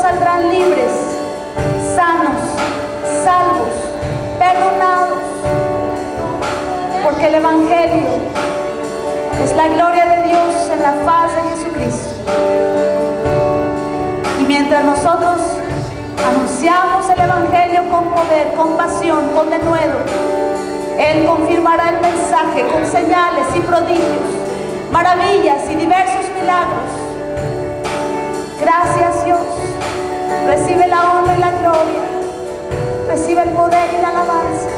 saldrán libres, sanos, salvos, perdonados, porque el Evangelio es la gloria de Dios en la faz de Jesucristo. Y mientras nosotros anunciamos el Evangelio con poder, con pasión, con denuedo, Él confirmará el mensaje con señales y prodigios, maravillas y diversos milagros. Gracias, Dios. Recibe la honra y la gloria. Recibe el poder y la alabanza.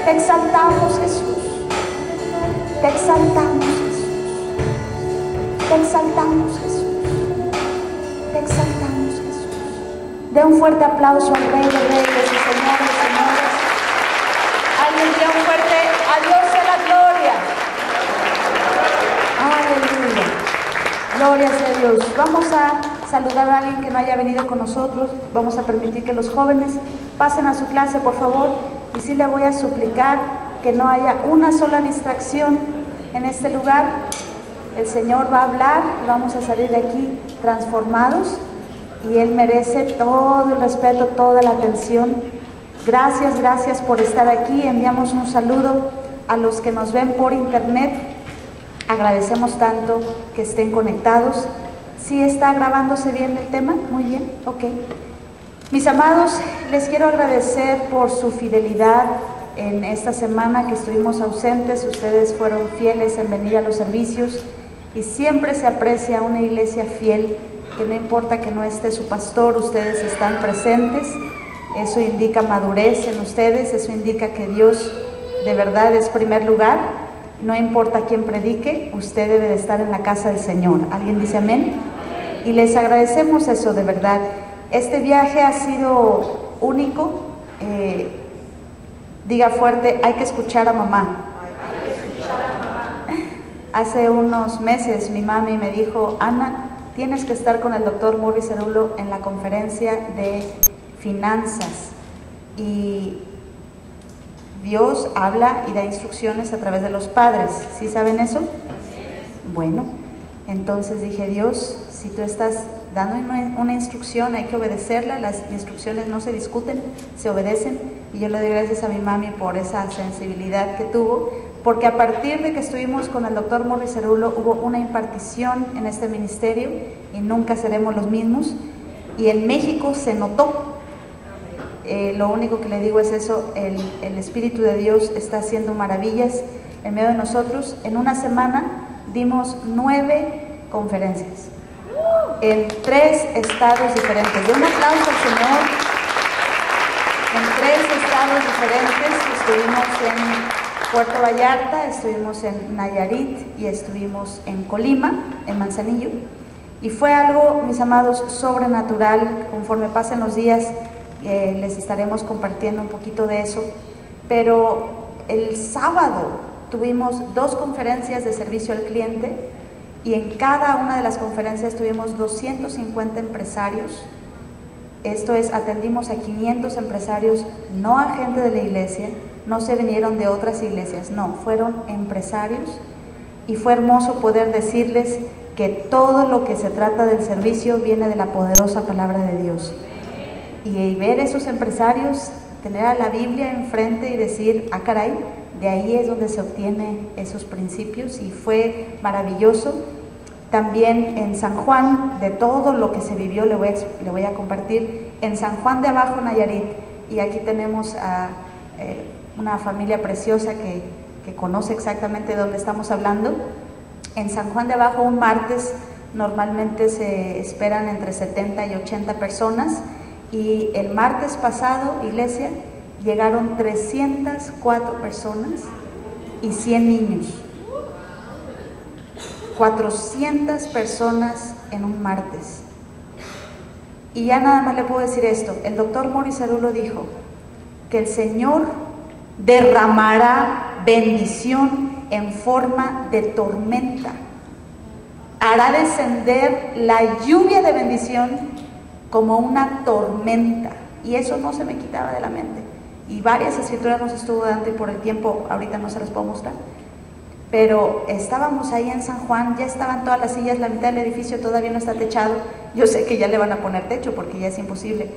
Te exaltamos, Jesús. Te exaltamos, Jesús. Te exaltamos, Jesús. Te exaltamos, Jesús. De un fuerte aplauso al Rey de Reyes y Señor de Señores. Alguien dé un fuerte adiós a la gloria. Aleluya. Gloria sea Dios. Vamos a saludar a alguien que no haya venido con nosotros. Vamos a permitir que los jóvenes pasen a su clase, por favor. Y sí le voy a suplicar que no haya una sola distracción en este lugar. El Señor va a hablar, vamos a salir de aquí transformados y Él merece todo el respeto, toda la atención. Gracias, gracias por estar aquí. Enviamos un saludo a los que nos ven por internet. Agradecemos tanto que estén conectados. ¿Sí está grabándose bien el tema? Muy bien, ok. Mis amados, les quiero agradecer por su fidelidad en esta semana que estuvimos ausentes. Ustedes fueron fieles en venir a los servicios y siempre se aprecia una iglesia fiel, que no importa que no esté su pastor, ustedes están presentes. Eso indica madurez en ustedes, eso indica que Dios de verdad es primer lugar. No importa quién predique, usted debe de estar en la casa del Señor. ¿Alguien dice amén? Y les agradecemos eso de verdad. Este viaje ha sido único. Diga fuerte, hay que escuchar a mamá. Hace unos meses mi mami me dijo: Ana, tienes que estar con el doctor Morris Cerullo en la conferencia de finanzas. Y Dios habla y da instrucciones a través de los padres. ¿Sí saben eso? Bueno, entonces dije: Dios, si tú estás dando una instrucción, hay que obedecerla. Las instrucciones no se discuten, se obedecen. Y yo le doy gracias a mi mami por esa sensibilidad que tuvo, porque a partir de que estuvimos con el doctor Morris Cerullo hubo una impartición en este ministerio y nunca seremos los mismos. Y en México se notó. Lo único que le digo es eso: el Espíritu de Dios está haciendo maravillas en medio de nosotros. En una semana dimos 9 conferencias en 3 estados diferentes. De un aplauso al Señor. En 3 estados diferentes. Estuvimos en Puerto Vallarta, estuvimos en Nayarit y estuvimos en Colima, en Manzanillo. Y fue algo, mis amados, sobrenatural. Conforme pasen los días les estaremos compartiendo un poquito de eso. Pero el sábado tuvimos 2 conferencias de servicio al cliente y en cada una de las conferencias tuvimos 250 empresarios. Esto es, atendimos a 500 empresarios, no a gente de la iglesia, no se vinieron de otras iglesias, no, fueron empresarios. Y fue hermoso poder decirles que todo lo que se trata del servicio viene de la poderosa palabra de Dios. Y ver esos empresarios, tener a la Biblia enfrente y decir: ah, caray, de ahí es donde se obtienen esos principios. Y fue maravilloso. También en San Juan, de todo lo que se vivió, le voy a compartir. En San Juan de Abajo, Nayarit, y aquí tenemos a una familia preciosa que conoce exactamente de dónde estamos hablando. En San Juan de Abajo, un martes, normalmente se esperan entre 70 y 80 personas. Y el martes pasado, iglesia, llegaron 304 personas y 100 niños. 400 personas en un martes. Y ya nada más le puedo decir esto: el doctor Morris Cerullo dijo que el Señor derramará bendición en forma de tormenta, hará descender la lluvia de bendición como una tormenta. Y eso no se me quitaba de la mente. Y varias escrituras nos estuvo dando, y por el tiempo ahorita no se las puedo mostrar. pero estábamos ahí en San Juan, ya estaban todas las sillas, la mitad del edificio todavía no está techado. Yo sé que ya le van a poner techo porque ya es imposible,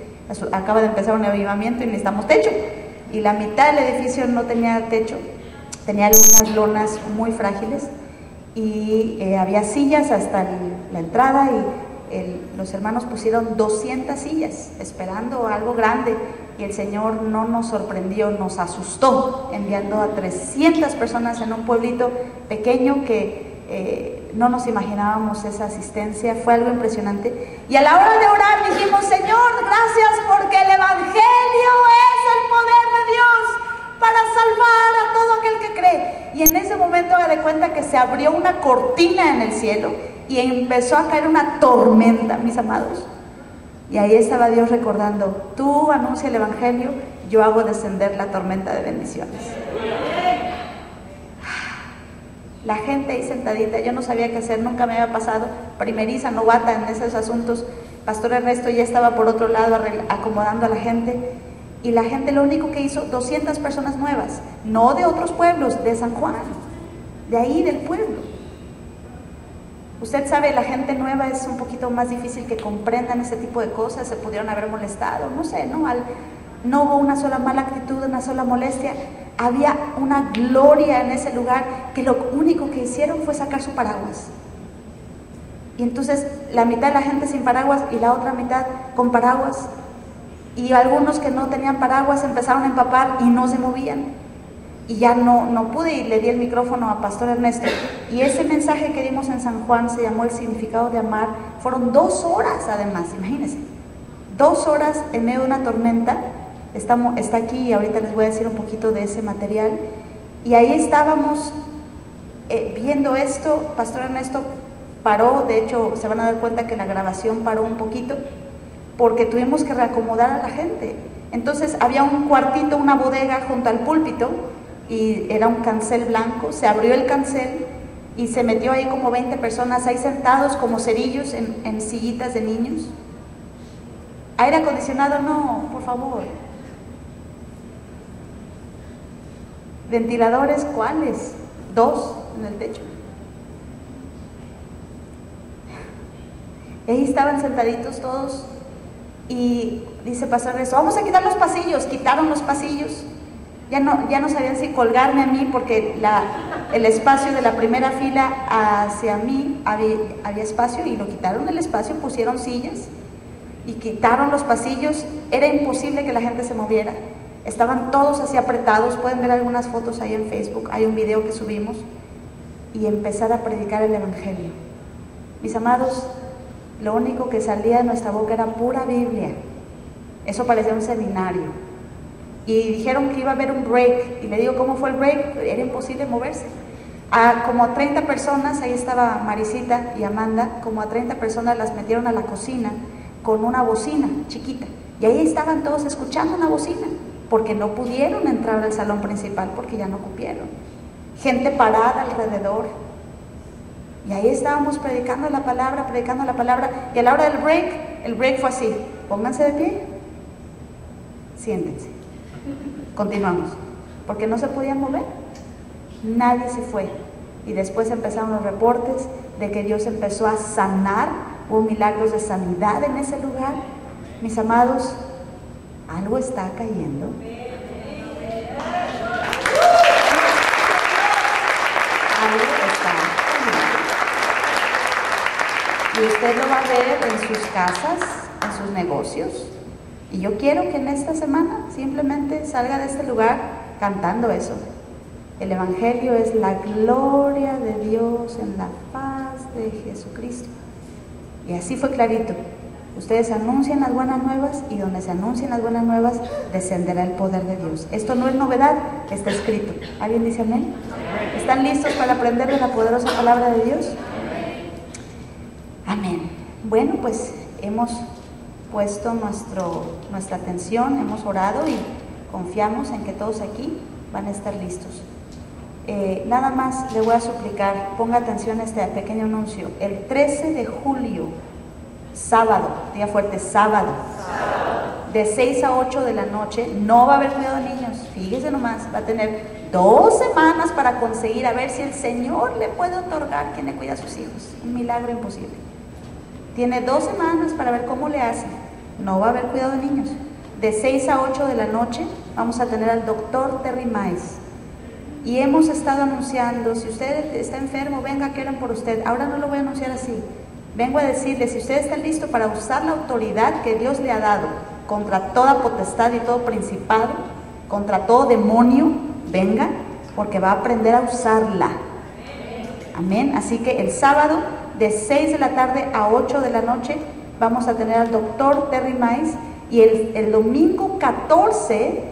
acaba de empezar un avivamiento y necesitamos techo, y la mitad del edificio no tenía techo, tenía algunas lonas muy frágiles, y había sillas hasta la entrada, y los hermanos pusieron 200 sillas esperando algo grande, y el Señor no nos sorprendió, nos asustó enviando a 300 personas en un pueblito pequeño que no nos imaginábamos esa asistencia. Fue algo impresionante, y a la hora de orar dijimos: Señor, gracias porque el Evangelio es el poder de Dios para salvar a todo aquel que cree. Y en ese momento me di cuenta que se abrió una cortina en el cielo y empezó a caer una tormenta, mis amados. Y ahí estaba Dios recordando: tú anuncia el Evangelio, yo hago descender la tormenta de bendiciones. La gente ahí sentadita, yo no sabía qué hacer, nunca me había pasado, primeriza, novata en esos asuntos. Pastor Ernesto ya estaba por otro lado acomodando a la gente, y la gente lo único que hizo, 200 personas nuevas, no de otros pueblos, de San Juan, de ahí del pueblo. Usted sabe, la gente nueva es un poquito más difícil que comprendan ese tipo de cosas, se pudieron haber molestado, no sé, no hubo una sola mala actitud, una sola molestia. Había una gloria en ese lugar, que lo único que hicieron fue sacar su paraguas. Y entonces la mitad de la gente sin paraguas y la otra mitad con paraguas. Y algunos que no tenían paraguas empezaron a empapar y no se movían. Y ya no pude, y le di el micrófono a Pastor Ernesto. Y ese mensaje que dimos en San Juan se llamó El significado de amar. Fueron 2 horas además, imagínense. 2 horas en medio de una tormenta. Está aquí y ahorita les voy a decir un poquito de ese material. Y ahí estábamos viendo esto. Pastor Ernesto paró, de hecho se van a dar cuenta que la grabación paró un poquito, porque tuvimos que reacomodar a la gente. Entonces había un cuartito, una bodega junto al púlpito, y era un cancel blanco. Se abrió el cancel y se metió ahí como 20 personas ahí sentados como cerillos en sillitas de niños. Aire acondicionado no, por favor. Ventiladores, ¿cuáles? 2 en el techo. Y ahí estaban sentaditos todos, y dice Pastor Ernesto: vamos a quitar los pasillos. Quitaron los pasillos. Ya no sabían si colgarme a mí, porque el espacio de la primera fila hacia mí había espacio, y lo quitaron el espacio, pusieron sillas y quitaron los pasillos. Era imposible que la gente se moviera. Estaban todos así apretados. Pueden ver algunas fotos ahí en Facebook, hay un video que subimos, y empezar a predicar el Evangelio. Mis amados, lo único que salía de nuestra boca era pura Biblia. Eso parecía un seminario. Y dijeron que iba a haber un break, y le digo: ¿cómo fue el break? Era imposible moverse. Como a 30 personas, ahí estaba Marisita y Amanda, como a 30 personas las metieron a la cocina con una bocina chiquita, y ahí estaban todos escuchando una bocina, porque no pudieron entrar al salón principal porque ya no cupieron. Gente parada alrededor, y ahí estábamos predicando la palabra, y a la hora del break, el break fue así: pónganse de pie, siéntense, continuamos, porque no se podían mover, nadie se fue. Y después empezaron los reportes de que Dios empezó a sanar, hubo milagros de sanidad en ese lugar. Mis amados, algo está cayendo. Algo está cayendo. Y usted lo va a ver en sus casas, en sus negocios. Y yo quiero que en esta semana simplemente salga de este lugar cantando eso. El Evangelio es la gloria de Dios en la paz de Jesucristo. Y así fue clarito. Ustedes anuncian las buenas nuevas, y donde se anuncian las buenas nuevas, descenderá el poder de Dios. Esto no es novedad, está escrito. ¿Alguien dice amén? ¿Están listos para aprender de la poderosa palabra de Dios? Amén. Bueno, pues hemos puesto nuestra atención, hemos orado y confiamos en que todos aquí van a estar listos. Nada más le voy a suplicar, ponga atención a este pequeño anuncio. El 13 de julio, sábado, día fuerte, sábado, de 6 a 8 de la noche, no va a haber cuidado de niños, fíjese nomás, va a tener 2 semanas para conseguir a ver si el Señor le puede otorgar quien le cuida a sus hijos. Un milagro imposible. Tiene 2 semanas para ver cómo le hace. No va a haber cuidado de niños. De 6 a 8 de la noche vamos a tener al doctor Terry Mize. Y hemos estado anunciando, si usted está enfermo, venga, que oren por usted. Ahora no lo voy a anunciar así. Vengo a decirle, si usted está listo para usar la autoridad que Dios le ha dado contra toda potestad y todo principado, contra todo demonio, venga, porque va a aprender a usarla. Amén. Así que el sábado, de 6 de la tarde a 8 de la noche, vamos a tener al doctor Terry Mize. Y el domingo 14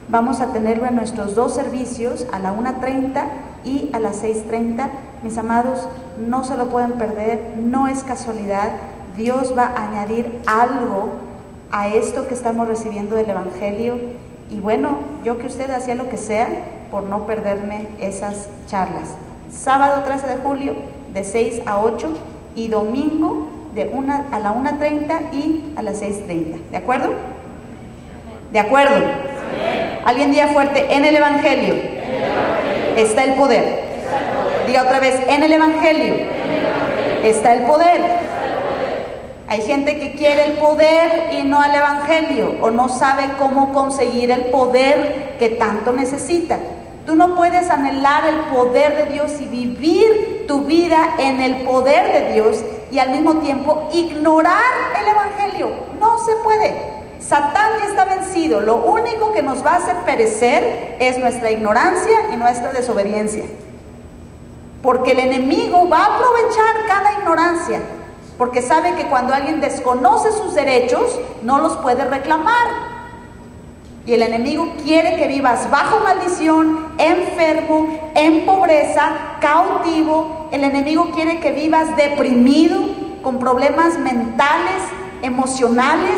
vamos a tenerlo en nuestros 2 servicios, a la 1:30 y a las 6:30. Mis amados, no se lo pueden perder, no es casualidad. Dios va a añadir algo a esto que estamos recibiendo del Evangelio. Y bueno, yo que usted hacía lo que sea por no perderme esas charlas. Sábado 13 de julio, de 6 a 8, y domingo a la 1:30 y a las 6:30. ¿De acuerdo? ¿De acuerdo? Alguien diga fuerte, en el Evangelio está el poder. Diga otra vez, en el Evangelio está el poder. Hay gente que quiere el poder y no al Evangelio, o no sabe cómo conseguir el poder que tanto necesita. Tú no puedes anhelar el poder de Dios y vivir tu vida en el poder de Dios y al mismo tiempo ignorar el Evangelio. No se puede. Satán ya está vencido. Lo único que nos va a hacer perecer es nuestra ignorancia y nuestra desobediencia. Porque el enemigo va a aprovechar cada ignorancia. Porque sabe que cuando alguien desconoce sus derechos, no los puede reclamar. Y el enemigo quiere que vivas bajo maldición, enfermo, en pobreza, cautivo. El enemigo quiere que vivas deprimido, con problemas mentales, emocionales.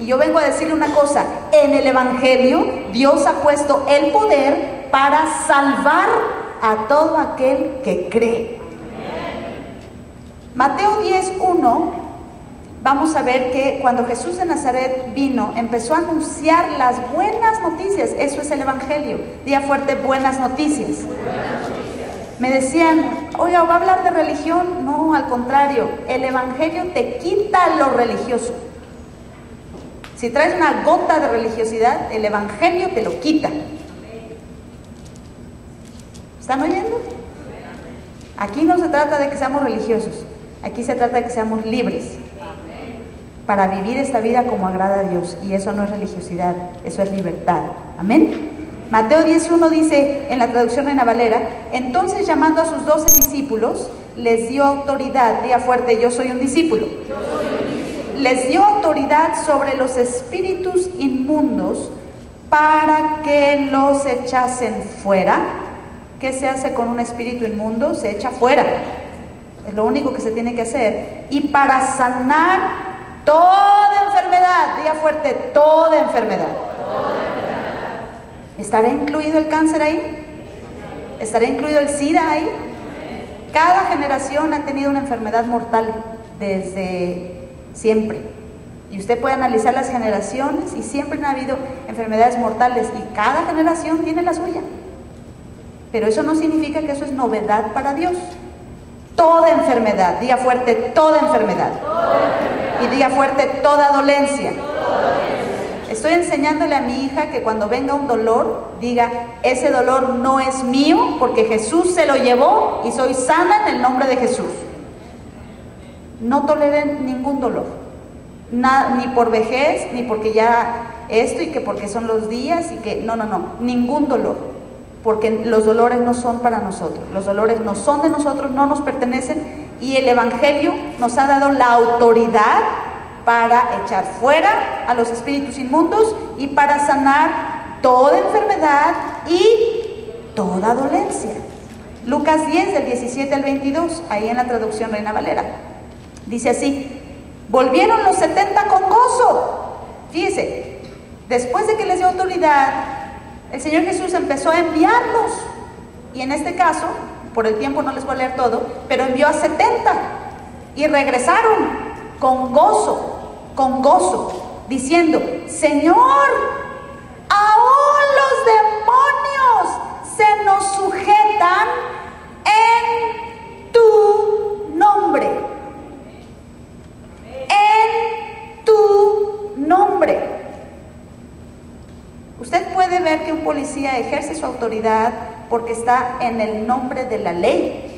Y yo vengo a decirle una cosa, en el Evangelio Dios ha puesto el poder para salvar a todo aquel que cree. Mateo 10:1, vamos a ver que cuando Jesús de Nazaret vino, empezó a anunciar las buenas noticias. Eso es el Evangelio. Diga fuerte, buenas noticias. Me decían, oiga, ¿va a hablar de religión? No, al contrario, el Evangelio te quita lo religioso. Si traes una gota de religiosidad, el Evangelio te lo quita. ¿Están oyendo? Aquí no se trata de que seamos religiosos, aquí se trata de que seamos libres para vivir esta vida como agrada a Dios. Y eso no es religiosidad, eso es libertad. Amén. Mateo 10:1 dice en la traducción Reina Valera, entonces llamando a sus 12 discípulos, les dio autoridad. Diga fuerte, yo soy un discípulo. Les dio autoridad sobre los espíritus inmundos para que los echasen fuera. ¿Qué se hace con un espíritu inmundo? Se echa fuera. Es lo único que se tiene que hacer. Y para sanar toda enfermedad. Diga fuerte, toda enfermedad. ¿Estará incluido el cáncer ahí? ¿Estará incluido el SIDA ahí? Cada generación ha tenido una enfermedad mortal desde siempre. Y usted puede analizar las generaciones y siempre han habido enfermedades mortales y cada generación tiene la suya. Pero eso no significa que eso es novedad para Dios. Toda enfermedad, diga fuerte, toda enfermedad. Y diga fuerte, toda dolencia. Estoy enseñándole a mi hija que cuando venga un dolor, diga, ese dolor no es mío porque Jesús se lo llevó y soy sana en el nombre de Jesús. No toleren ningún dolor, ni por vejez, ni porque ya esto y que porque son los días y que no, ningún dolor, porque los dolores no son para nosotros, los dolores no son de nosotros, no nos pertenecen y el Evangelio nos ha dado la autoridad para echar fuera a los espíritus inmundos y para sanar toda enfermedad y toda dolencia. Lucas 10, del 17 al 22, ahí en la traducción Reina Valera, dice así, volvieron los 70 con gozo. Fíjese, después de que les dio autoridad, el Señor Jesús empezó a enviarlos. Y en este caso, por el tiempo no les voy a leer todo, pero envió a 70 y regresaron con gozo, diciendo, Señor, aún los demonios se nos sujetan en tu nombre. En tu nombre. Usted puede ver que un policía ejerce su autoridad porque está en el nombre de la ley.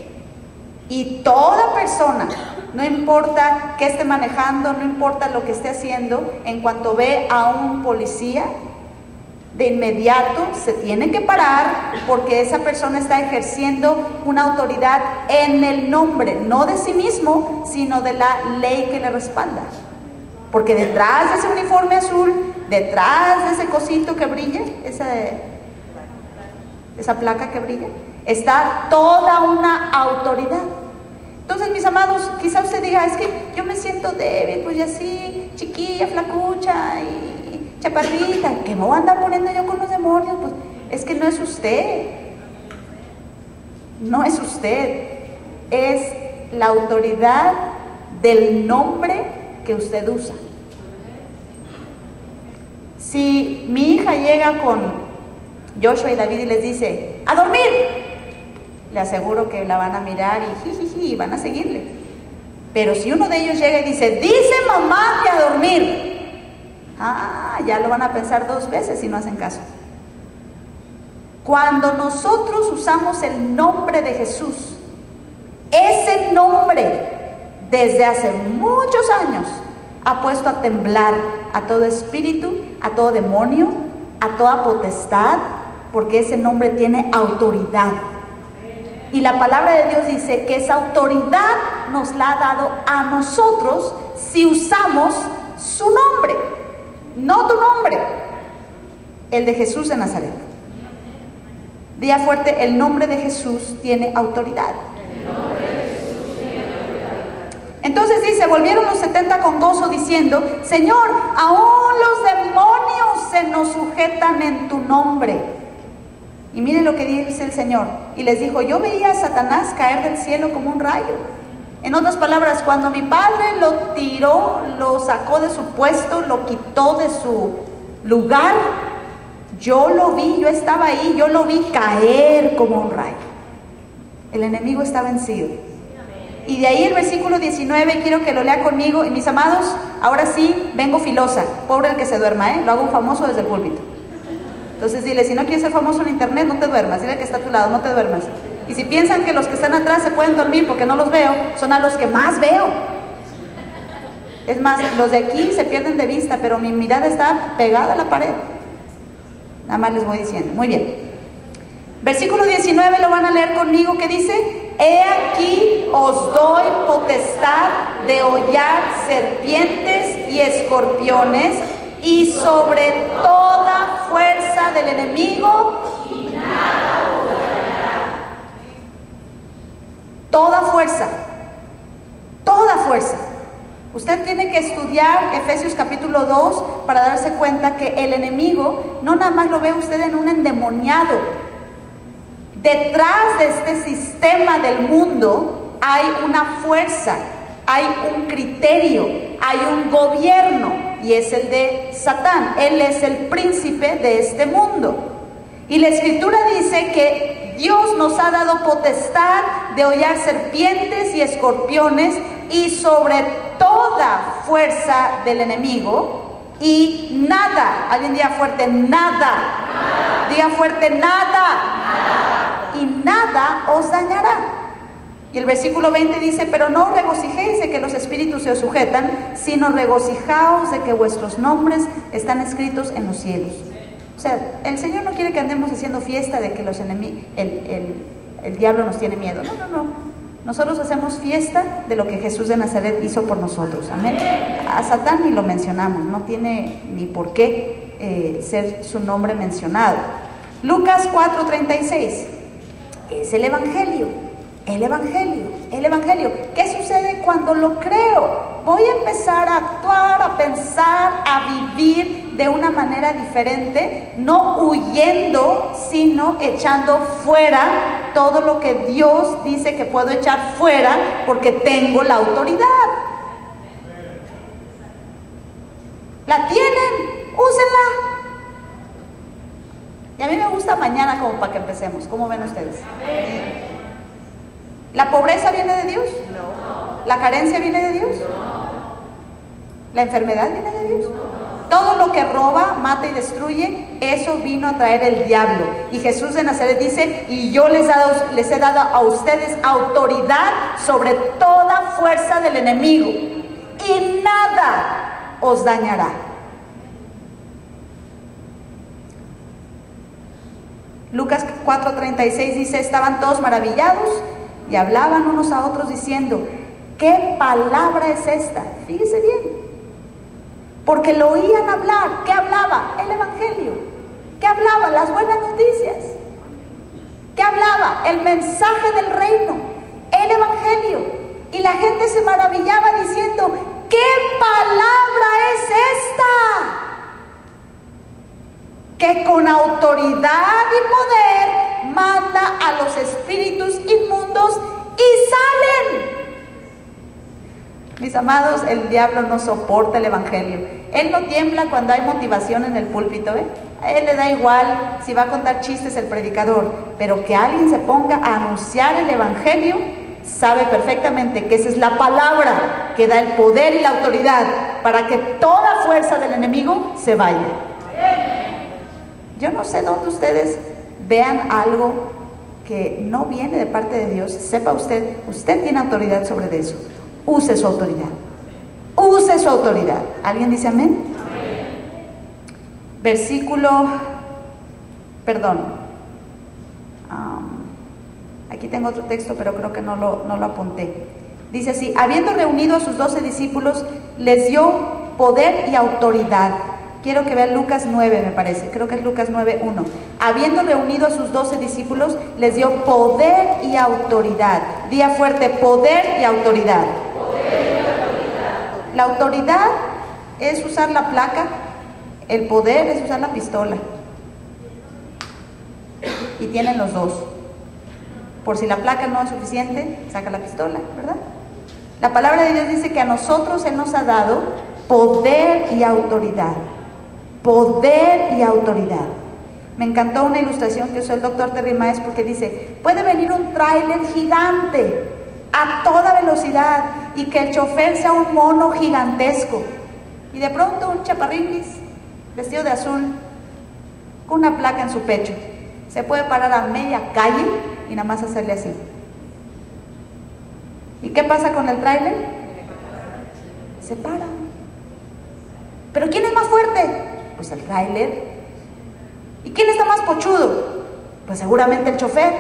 Y toda persona, no importa qué esté manejando, no importa lo que esté haciendo, en cuanto ve a un policía, de inmediato se tiene que parar porque esa persona está ejerciendo una autoridad en el nombre, no de sí mismo, sino de la ley que le respalda. Porque detrás de ese uniforme azul, detrás de ese cosito que brilla, esa placa que brilla, está toda una autoridad. Entonces, mis amados, quizá usted diga, es que yo me siento débil, pues ya así, chiquilla, flacucha y chaparrita, ¿qué me voy a andar poniendo yo con los demonios? Pues es que no es usted, no es usted, es la autoridad del nombre que usted usa. Si mi hija llega con Joshua y David y les dice, ¡a dormir!, le aseguro que la van a mirar y jijiji, y van a seguirle. Pero si uno de ellos llega y dice, dice mamá que a dormir, ya lo van a pensar 2 veces si no hacen caso. Cuando nosotros usamos el nombre de Jesús, ese nombre desde hace muchos años ha puesto a temblar a todo espíritu, a todo demonio, a toda potestad, porque ese nombre tiene autoridad. Y la palabra de Dios dice que esa autoridad nos la ha dado a nosotros si usamos su nombre, no tu nombre, el de Jesús de Nazaret. Diga fuerte, el nombre de Jesús tiene autoridad. Entonces dice, volvieron los 70 con gozo diciendo, Señor, aún los demonios se nos sujetan en tu nombre. Y miren lo que dice el Señor. Y les dijo, yo veía a Satanás caer del cielo como un rayo. En otras palabras, cuando mi padre lo tiró, lo sacó de su puesto, lo quitó de su lugar, yo lo vi, yo estaba ahí, yo lo vi caer como un rayo. El enemigo está vencido. Y de ahí el versículo 19, quiero que lo lea conmigo. Y mis amados, ahora sí, vengo filosa. Pobre el que se duerma, lo hago famoso desde el púlpito. Entonces dile, si no quieres ser famoso en internet, no te duermas. Dile que está a tu lado, no te duermas. Y si piensan que los que están atrás se pueden dormir porque no los veo, son a los que más veo. Es más, los de aquí se pierden de vista, pero mi mirada está pegada a la pared. Nada más les voy diciendo. Muy bien. Versículo 19 lo van a leer conmigo, que dice, he aquí os doy potestad de hollar serpientes y escorpiones y sobre toda fuerza del enemigo, y nada os dañará. Toda fuerza, toda fuerza. Usted tiene que estudiar Efesios capítulo 2 para darse cuenta que el enemigo no nada más lo ve usted en un endemoniado. Detrás de este sistema del mundo hay una fuerza, hay un criterio, hay un gobierno. Y es el de Satán. Él es el príncipe de este mundo. Y la Escritura dice que Dios nos ha dado potestad de hollar serpientes y escorpiones y sobre toda fuerza del enemigo. Y nada, alguien diga fuerte, nada. Diga fuerte, nada. Y nada os dañará. Y el versículo 20 dice, pero no os regocijéis de que los espíritus se os sujetan, sino regocijaos de que vuestros nombres están escritos en los cielos. O sea, el Señor no quiere que andemos haciendo fiesta de que los el diablo nos tiene miedo. No. Nosotros hacemos fiesta de lo que Jesús de Nazaret hizo por nosotros. Amén. A Satán ni lo mencionamos, no tiene ni por qué ser su nombre mencionado. Lucas 4:36 es el Evangelio. El Evangelio. ¿Qué sucede cuando lo creo? Voy a empezar a actuar, a pensar, a vivir de una manera diferente, no huyendo, sino echando fuera todo lo que Dios dice que puedo echar fuera porque tengo la autoridad. ¿La tienen? Úsenla. Y a mí me gusta mañana como para que empecemos. ¿Cómo ven ustedes? ¿La pobreza viene de Dios? No. ¿La carencia viene de Dios? No. ¿La enfermedad viene de Dios? Todo lo que roba, mata y destruye, eso vino a traer el diablo. Y Jesús de Nazaret dice, y yo les he dado a ustedes autoridad sobre toda fuerza del enemigo, y nada os dañará. Lucas 4:36 dice, estaban todos maravillados y hablaban unos a otros diciendo, ¿qué palabra es esta? Fíjese bien. Porque lo oían hablar. ¿Qué hablaba? El Evangelio. ¿Qué hablaba? Las buenas noticias. ¿Qué hablaba? El mensaje del reino, el Evangelio. Y la gente se maravillaba diciendo, ¿qué palabra es esta? Que con autoridad y poder manda a los espíritus inmundos y salen. Mis amados, el diablo no soporta el Evangelio. Él no tiembla cuando hay motivación en el púlpito, ¿eh? A él le da igual si va a contar chistes el predicador, pero que alguien se ponga a anunciar el Evangelio, sabe perfectamente que esa es la palabra que da el poder y la autoridad para que toda fuerza del enemigo se vaya. Yo no sé dónde ustedes vean algo que no viene de parte de Dios. Sepa usted, usted tiene autoridad sobre eso. Use su autoridad. Use su autoridad. ¿Alguien dice amén? Aquí tengo otro texto, pero creo que no lo apunté. Dice así, habiendo reunido a sus 12 discípulos, les dio poder y autoridad. Quiero que vean Lucas 9, me parece. Creo que es Lucas 9:1. Habiendo reunido a sus 12 discípulos, les dio poder y autoridad. Día fuerte, poder y autoridad. La autoridad es usar la placa, el poder es usar la pistola. Y tienen los dos. Por si la placa no es suficiente, saca la pistola, ¿verdad? La palabra de Dios dice que a nosotros Él nos ha dado poder y autoridad. Poder y autoridad. Me encantó una ilustración que usó el doctor Terry Maes porque dice, puede venir un tráiler gigante a toda velocidad y que el chofer sea un mono gigantesco y de pronto un chaparrinis vestido de azul con una placa en su pecho se puede parar a media calle y nada más hacerle así. ¿Y qué pasa con el tráiler? Se para. ¿Pero quién es más fuerte? Pues el tráiler. ¿Y quién está más pochudo? Pues seguramente el chofer.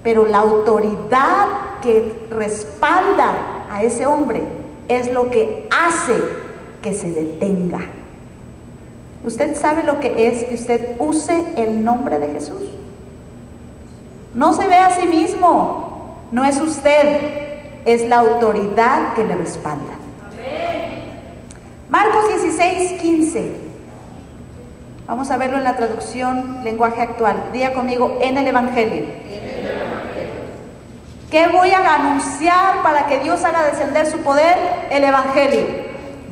Pero la autoridad que respalda a ese hombre es lo que hace que se detenga. ¿Usted sabe lo que es que usted use el nombre de Jesús? No se ve a sí mismo, no es usted, es la autoridad que le respalda. Marcos 16:15. Vamos a verlo en la traducción lenguaje actual. Diga conmigo, en el Evangelio. ¿Qué voy a anunciar para que Dios haga descender su poder? El Evangelio.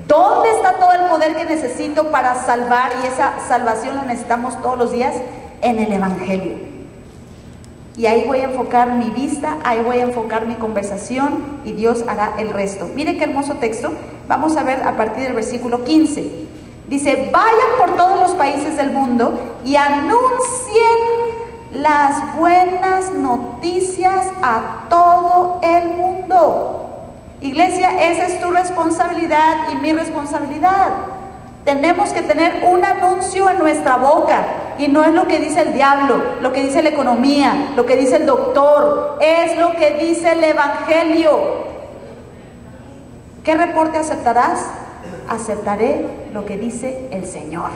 ¿Dónde está todo el poder que necesito para salvar? Y esa salvación la necesitamos todos los días en el Evangelio. Y ahí voy a enfocar mi vista, ahí voy a enfocar mi conversación y Dios hará el resto. Mire qué hermoso texto. Vamos a ver a partir del versículo 15. Dice, vayan por todos los países del mundo y anuncien las buenas noticias a todo el mundo. Iglesia, esa es tu responsabilidad y mi responsabilidad. Tenemos que tener un anuncio en nuestra boca y no es lo que dice el diablo, lo que dice la economía, lo que dice el doctor, es lo que dice el Evangelio. ¿Qué reporte aceptarás? Aceptaré lo que dice el Señor.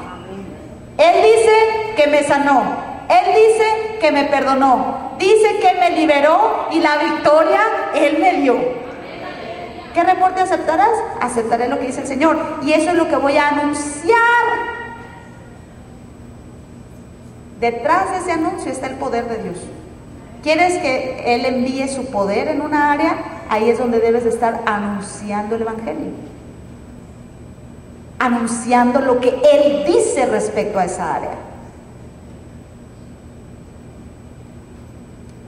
Él dice que me sanó, Él dice que me perdonó, dice que me liberó y la victoria Él me dio. ¿Qué reporte aceptarás? Aceptaré lo que dice el Señor. Y eso es lo que voy a anunciar. Detrás de ese anuncio está el poder de Dios. ¿Quieres que Él envíe su poder en una área? Ahí es donde debes de estar anunciando el Evangelio. Anunciando lo que Él dice respecto a esa área.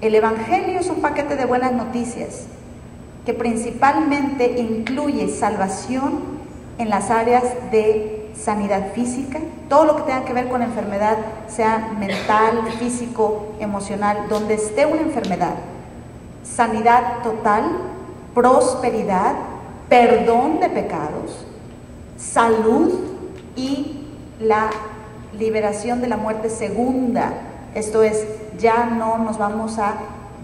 El Evangelio es un paquete de buenas noticias que principalmente incluye salvación en las áreas de sanidad física, todo lo que tenga que ver con enfermedad, sea mental, físico, emocional, donde esté una enfermedad, sanidad total, prosperidad, perdón de pecados, salud y la liberación de la muerte segunda. Esto es, ya no nos vamos a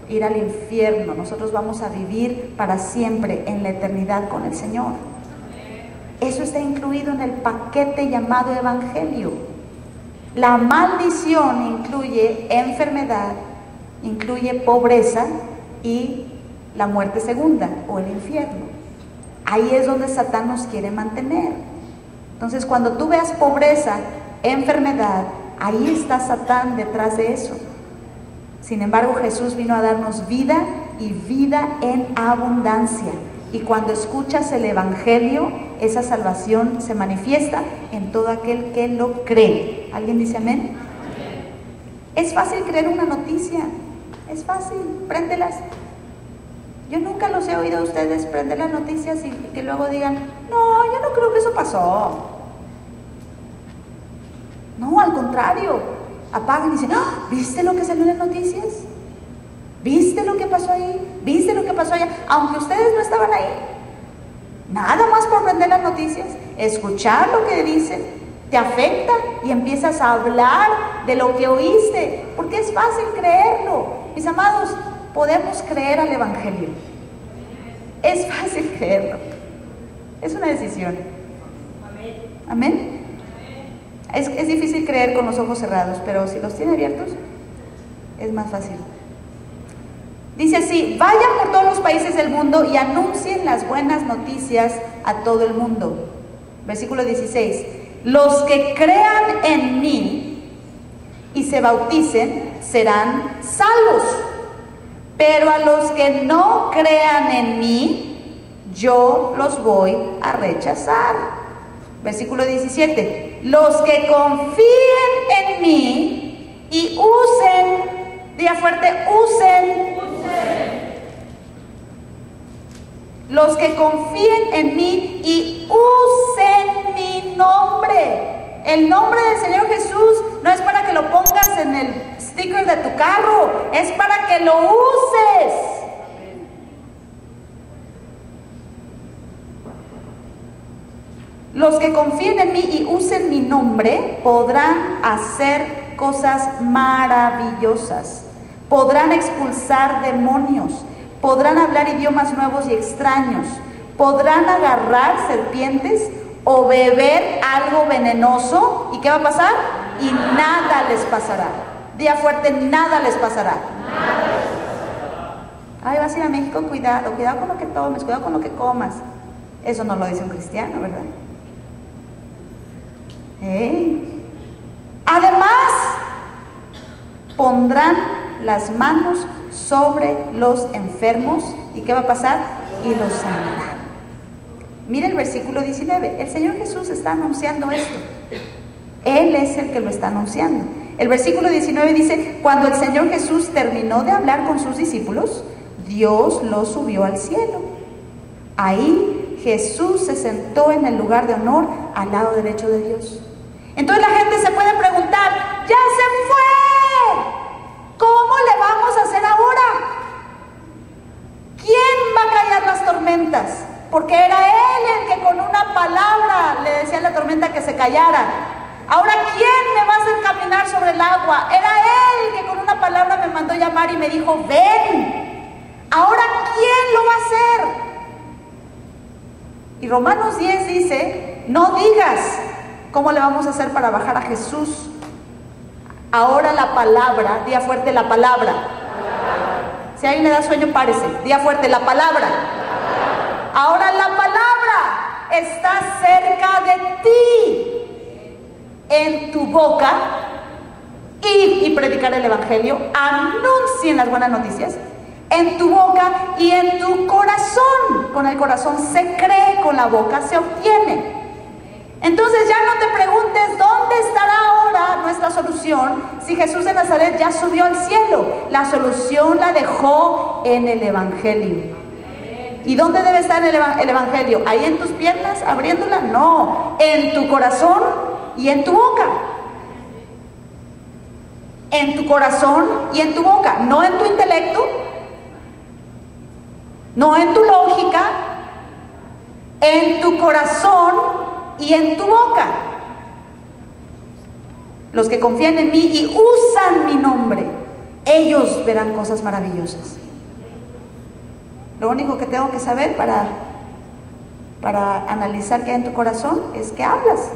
ir al infierno, nosotros vamos a vivir para siempre en la eternidad con el Señor. Eso está incluido en el paquete llamado Evangelio. La maldición incluye enfermedad, incluye pobreza y la muerte segunda o el infierno. Ahí es donde Satán nos quiere mantener. Entonces, cuando tú veas pobreza, enfermedad, ahí está Satán detrás de eso. Sin embargo, Jesús vino a darnos vida y vida en abundancia. Y cuando escuchas el Evangelio, esa salvación se manifiesta en todo aquel que lo cree. ¿Alguien dice amén? Es fácil creer una noticia, es fácil, préndelas. Yo nunca los he oído a ustedes prender las noticias y que luego digan, no, yo no creo que eso pasó. No, al contrario, apagan y dicen, ¡ah! ¿Viste lo que salió en las noticias? ¿Viste lo que pasó ahí? ¿Viste lo que pasó allá? Aunque ustedes no estaban ahí. Nada más por prender las noticias, escuchar lo que dicen, te afecta y empiezas a hablar de lo que oíste, porque es fácil creerlo. Mis amados, podemos creer al Evangelio. Es fácil creerlo. Es una decisión. Amén. Es difícil creer con los ojos cerrados, pero si los tiene abiertos, es más fácil. Dice así, vayan por todos los países del mundo y anuncien las buenas noticias a todo el mundo. Versículo 16, los que crean en mí y se bauticen serán salvos, pero a los que no crean en mí, yo los voy a rechazar. Versículo 17, los que confíen en mí y usen, diga fuerte, usen. Los que confíen en mí y usen mi nombre. El nombre del Señor Jesús no es para que lo pongas en el sticker de tu carro, es para que lo uses. Los que confíen en mí y usen mi nombre podrán hacer cosas maravillosas, podrán expulsar demonios, podrán hablar idiomas nuevos y extraños, podrán agarrar serpientes o beber algo venenoso. ¿Y qué va a pasar? Y nada les pasará. Día fuerte, nada les pasará. Ay, vas a ir a México, cuidado, cuidado con lo que tomes, cuidado con lo que comas. Eso no lo dice un cristiano, ¿verdad? Además, pondrán las manos sobre los enfermos. ¿Y qué va a pasar? Y los sanarán. Mira el versículo 19. El Señor Jesús está anunciando esto. Él es el que lo está anunciando. El versículo 19 dice, cuando el Señor Jesús terminó de hablar con sus discípulos, Dios lo subió al cielo. Ahí Jesús se sentó en el lugar de honor al lado derecho de Dios. Entonces la gente se puede preguntar, ¡ya se fue! ¿Cómo le vamos a hacer ahora? ¿Quién va a callar las tormentas? Porque era Él el que con una palabra le decía a la tormenta que se callara. Ahora, ¿quién me va a hacer caminar sobre el agua? Era Él el que con una palabra me mandó llamar y me dijo, ven. Ahora, ¿quién lo va a hacer? Y Romanos 10 dice, no digas cómo le vamos a hacer para bajar a Jesús. Ahora la palabra, día fuerte la palabra. Si a alguien le da sueño, párese. Día fuerte la palabra. Ahora la palabra está cerca de ti, en tu boca. Y predicar el Evangelio. Anuncien las buenas noticias. En tu boca y en tu corazón. Con el corazón se cree, con la boca se obtiene. Entonces ya no te preguntes dónde estará ahora nuestra solución si Jesús de Nazaret ya subió al cielo. La solución la dejó en el Evangelio. ¿Y dónde debe estar el Evangelio? ¿Ahí en tus piernas abriéndola? No, en tu corazón y en tu boca. En tu corazón y en tu boca, no en tu intelecto, no en tu lógica, en tu corazón y en tu boca. Los que confían en mí y usan mi nombre, ellos verán cosas maravillosas. Lo único que tengo que saber para analizar qué hay en tu corazón es que hablas.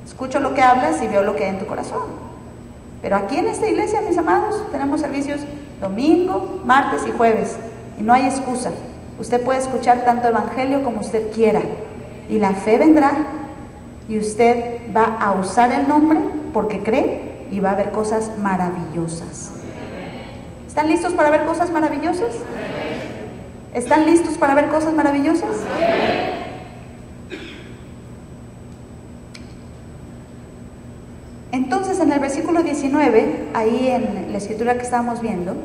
Escucho lo que hablas y veo lo que hay en tu corazón. Pero aquí en esta iglesia, mis amados, tenemos servicios domingo, martes y jueves. Y no hay excusa. Usted puede escuchar tanto evangelio como usted quiera. Y la fe vendrá y usted va a usar el nombre porque cree y va a ver cosas maravillosas. ¿Están listos para ver cosas maravillosas? ¿Están listos para ver cosas maravillosas? Entonces en el versículo 19, ahí en la escritura que estábamos viendo,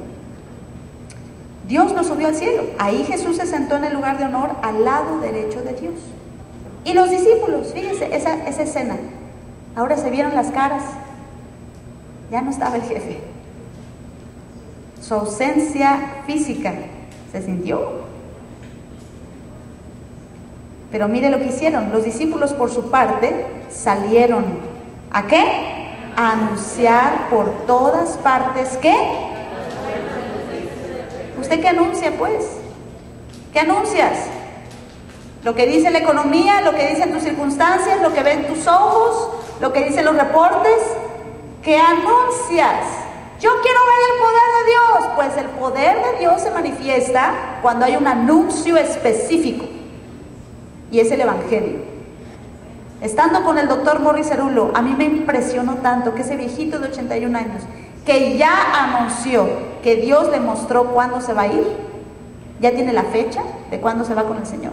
Dios lo subió al cielo. Ahí Jesús se sentó en el lugar de honor al lado derecho de Dios. Y los discípulos, fíjense esa escena, ahora se vieron las caras, ya no estaba el jefe, su ausencia física se sintió. Pero mire lo que hicieron, los discípulos por su parte salieron, ¿a qué? A anunciar por todas partes, ¿qué? ¿Usted qué anuncia pues? ¿Qué anuncias? Lo que dice la economía, lo que dicen tus circunstancias, lo que ven tus ojos, lo que dicen los reportes. ¿Qué anuncias? Yo quiero ver el poder de Dios. Pues el poder de Dios se manifiesta cuando hay un anuncio específico. Y es el Evangelio. Estando con el doctor Morris Cerullo, a mí me impresionó tanto que ese viejito de 81 años, que ya anunció que Dios le mostró cuándo se va a ir, ya tiene la fecha de cuándo se va con el Señor.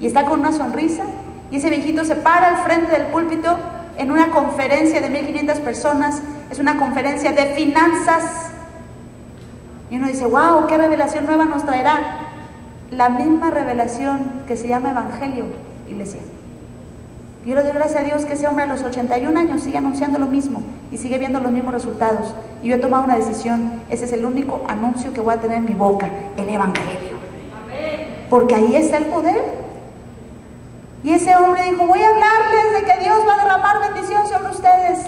Y está con una sonrisa, y ese viejito se para al frente del púlpito en una conferencia de 1500 personas, es una conferencia de finanzas, y uno dice, wow, qué revelación nueva nos traerá. La misma revelación que se llama Evangelio, iglesia. Yo le doy gracias a Dios que ese hombre a los 81 años sigue anunciando lo mismo y sigue viendo los mismos resultados. Y yo he tomado una decisión, ese es el único anuncio que voy a tener en mi boca, el Evangelio. Porque ahí está el poder. Y ese hombre dijo, voy a hablarles de que Dios va a derramar bendición sobre ustedes.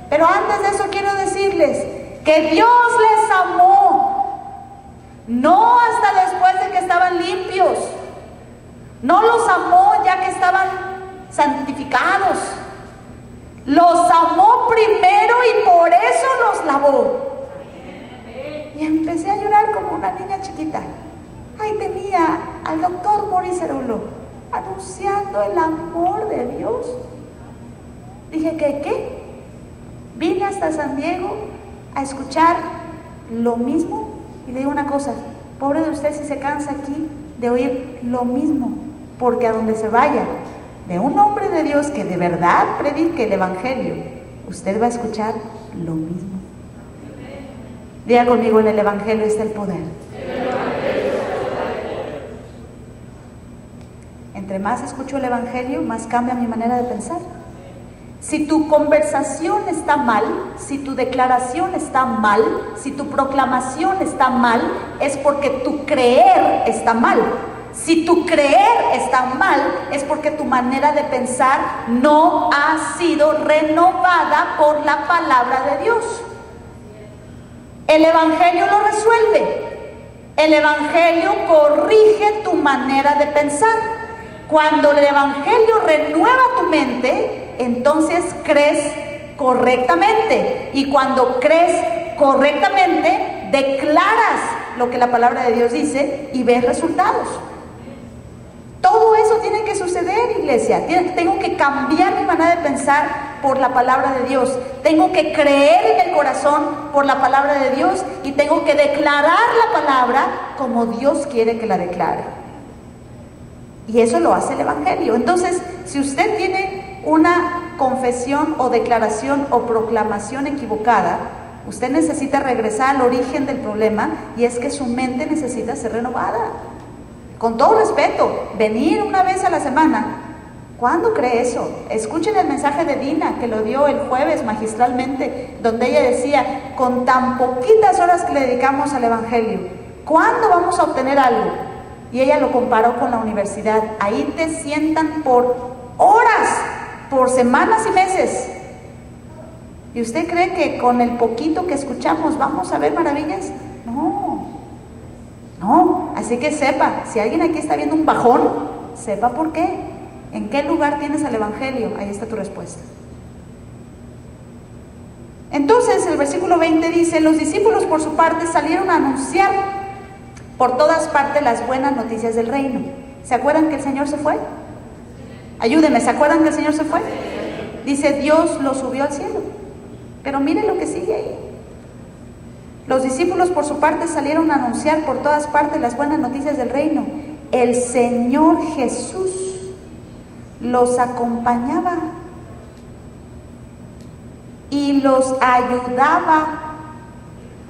Pero antes de eso quiero decirles que Dios les amó. No hasta después de que estaban limpios. No los amó ya que estaban santificados. Los amó primero y por eso los lavó. Y empecé a llorar como una niña chiquita. Ahí tenía al doctor Morris Cerullo anunciando el amor de Dios. Dije, ¿qué? Vine hasta San Diego a escuchar lo mismo. Y le digo una cosa, pobre de usted si se cansa aquí de oír lo mismo, porque a donde se vaya de un hombre de Dios que de verdad predique el Evangelio, usted va a escuchar lo mismo. Diga conmigo, en el Evangelio está el poder. Entre más escucho el Evangelio, más cambia mi manera de pensar. Si tu conversación está mal, si tu declaración está mal, si tu proclamación está mal, es porque tu creer está mal. Si tu creer está mal, es porque tu manera de pensar no ha sido renovada por la palabra de Dios. El Evangelio lo resuelve. El Evangelio corrige tu manera de pensar. Cuando el Evangelio renueva tu mente, entonces crees correctamente. Y cuando crees correctamente, declaras lo que la palabra de Dios dice y ves resultados. Todo eso tiene que suceder, iglesia. Tengo que cambiar mi manera de pensar por la palabra de Dios. Tengo que creer en el corazón por la palabra de Dios y tengo que declarar la palabra como Dios quiere que la declare. Y eso lo hace el Evangelio. Entonces, si usted tiene una confesión o declaración o proclamación equivocada, usted necesita regresar al origen del problema, y es que su mente necesita ser renovada. Con todo respeto, venir una vez a la semana, ¿cuándo cree eso? Escuchen el mensaje de Dina, que lo dio el jueves magistralmente, donde ella decía, con tan poquitas horas que le dedicamos al Evangelio, ¿cuándo vamos a obtener algo? Y ella lo comparó con la universidad. Ahí te sientan por horas, por semanas y meses. ¿Y usted cree que con el poquito que escuchamos vamos a ver maravillas? No. Así que sepa, si alguien aquí está viendo un bajón, sepa por qué. ¿En qué lugar tienes al Evangelio? Ahí está tu respuesta. Entonces el versículo 20 dice, los discípulos por su parte salieron a anunciar por todas partes las buenas noticias del reino. ¿Se acuerdan que el Señor se fue? Ayúdenme, ¿se acuerdan que el Señor se fue? Dice, Dios lo subió al cielo. Pero miren lo que sigue ahí. Los discípulos por su parte salieron a anunciar por todas partes las buenas noticias del reino. El Señor Jesús los acompañaba y los ayudaba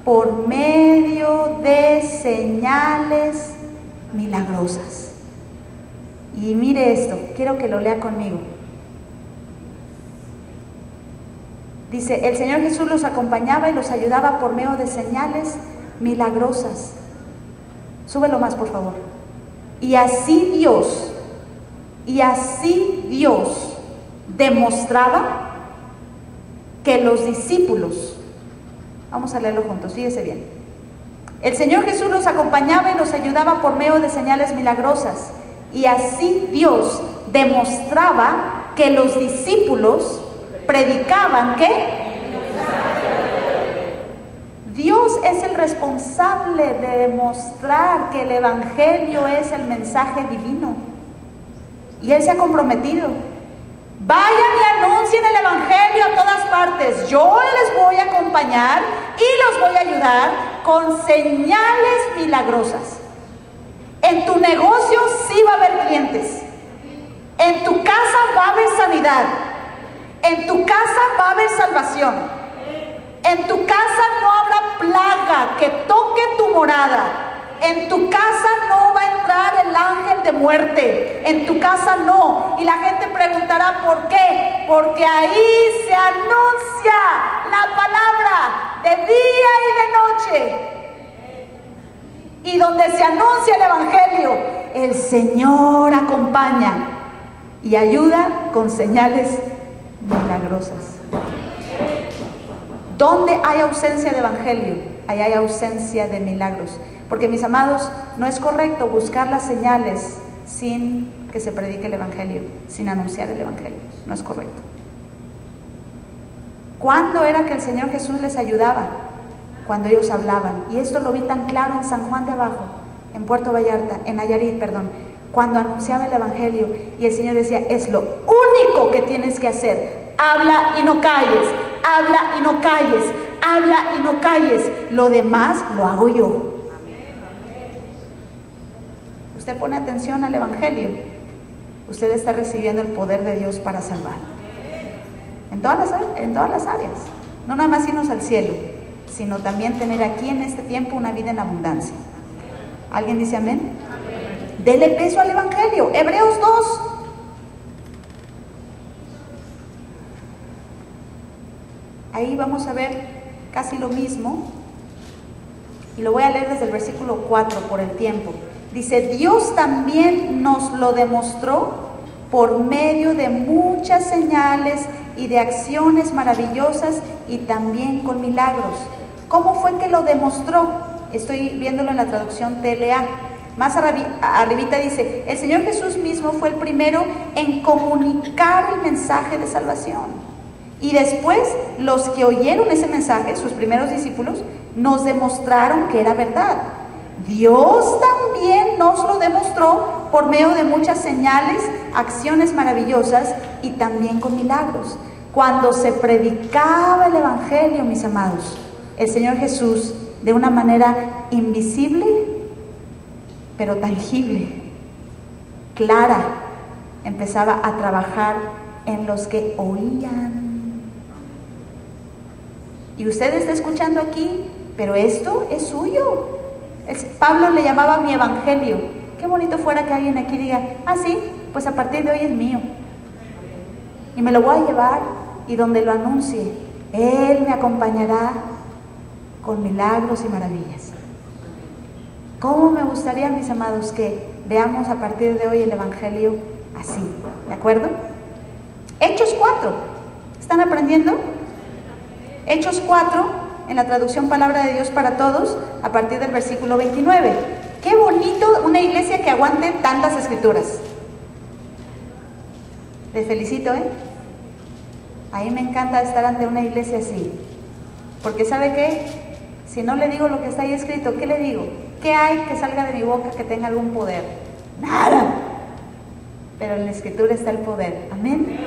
por medio de señales milagrosas. Y mire esto, quiero que lo lea conmigo. Dice, el Señor Jesús los acompañaba y los ayudaba por medio de señales milagrosas. Súbelo más, por favor. Y así Dios demostraba que los discípulos, vamos a leerlo juntos, fíjese bien. El Señor Jesús los acompañaba y los ayudaba por medio de señales milagrosas. Y así Dios demostraba que los discípulos predicaban, ¿qué? Dios es el responsable de demostrar que el Evangelio es el mensaje divino. Y Él se ha comprometido. Vayan y anuncien el Evangelio a todas partes. Yo les voy a acompañar y los voy a ayudar con señales milagrosas. En tu negocio sí va a haber clientes. En tu casa va a haber sanidad. En tu casa va a haber salvación. En tu casa no habrá plaga que toque tu morada. En tu casa no va a entrar el ángel de muerte. En tu casa no. Y la gente preguntará ¿por qué? Porque ahí se anuncia la palabra de día y de noche. Y donde se anuncia el Evangelio, el Señor acompaña y ayuda con señales milagrosas. ¿Dónde hay ausencia de Evangelio? Ahí hay ausencia de milagros. Porque, mis amados, no es correcto buscar las señales sin que se predique el Evangelio, sin anunciar el Evangelio. No es correcto. ¿Cuándo era que el Señor Jesús les ayudaba? Cuando ellos hablaban. Y esto lo vi tan claro en San Juan de Abajo, en Puerto Vallarta, en Nayarit, perdón. Cuando anunciaba el Evangelio y el Señor decía, es lo único que tienes que hacer. Habla y no calles, habla y no calles, habla y no calles. Lo demás lo hago yo. Usted pone atención al Evangelio, usted está recibiendo el poder de Dios para salvar. En todas las áreas. No nada más irnos al cielo, sino también tener aquí en este tiempo una vida en abundancia. ¿Alguien dice amén? Dele peso al Evangelio. Hebreos 2. Ahí vamos a ver casi lo mismo. Y lo voy a leer desde el versículo 4 por el tiempo. Dice, Dios también nos lo demostró por medio de muchas señales y de acciones maravillosas y también con milagros. ¿Cómo fue que lo demostró? Estoy viéndolo en la traducción TLA. Más arribita dice, el Señor Jesús mismo fue el primero en comunicar el mensaje de salvación. Y después, los que oyeron ese mensaje, sus primeros discípulos, nos demostraron que era verdad. Dios también nos lo demostró por medio de muchas señales, acciones maravillosas y también con milagros. Cuando se predicaba el Evangelio, mis amados, el Señor Jesús, de una manera invisible, pero tangible, clara, empezaba a trabajar en los que oían. Y usted está escuchando aquí, pero esto es suyo. Pablo le llamaba mi evangelio. Qué bonito fuera que alguien aquí diga, ah, sí, pues a partir de hoy es mío. Y me lo voy a llevar, y donde lo anuncie, Él me acompañará con milagros y maravillas. ¿Cómo me gustaría, mis amados, que veamos a partir de hoy el evangelio así? ¿De acuerdo? Hechos 4. ¿Están aprendiendo? Hechos 4, en la traducción Palabra de Dios para Todos, a partir del versículo 29. Qué bonito una iglesia que aguante tantas escrituras. Les felicito, ¿eh? A mí me encanta estar ante una iglesia así. Porque ¿sabe qué? Si no le digo lo que está ahí escrito, ¿qué le digo? ¿Qué hay que salga de mi boca que tenga algún poder? Nada. Pero en la escritura está el poder. Amén.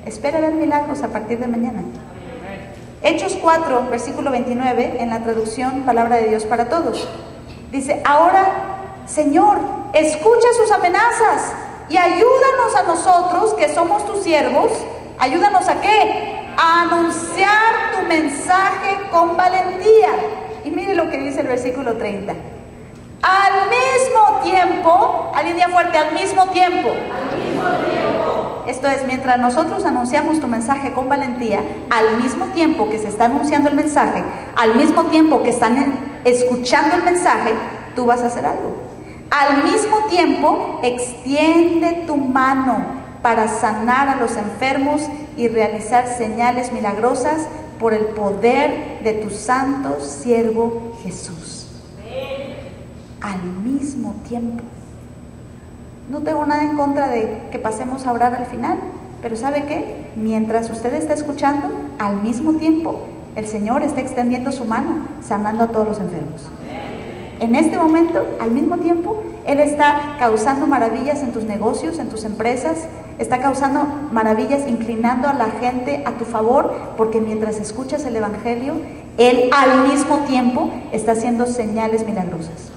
Espera ver milagros a partir de mañana. Hechos 4, versículo 29, en la traducción Palabra de Dios para Todos. Dice, ahora, Señor, escucha sus amenazas y ayúdanos a nosotros, que somos tus siervos. ¿Ayúdanos a qué? A anunciar tu mensaje con valentía. Y mire lo que dice el versículo 30. Al mismo tiempo, alguien diga fuerte, al mismo tiempo. Al mismo tiempo. Esto es, mientras nosotros anunciamos tu mensaje con valentía, al mismo tiempo que se está anunciando el mensaje, al mismo tiempo que están escuchando el mensaje, tú vas a hacer algo. Al mismo tiempo, extiende tu mano para sanar a los enfermos y realizar señales milagrosas por el poder de tu santo siervo Jesús. Al mismo tiempo. No tengo nada en contra de que pasemos a orar al final, pero ¿sabe qué? Mientras usted está escuchando, al mismo tiempo, el Señor está extendiendo su mano, sanando a todos los enfermos. En este momento, al mismo tiempo, Él está causando maravillas en tus negocios, en tus empresas, está causando maravillas, inclinando a la gente a tu favor, porque mientras escuchas el evangelio, Él al mismo tiempo está haciendo señales milagrosas.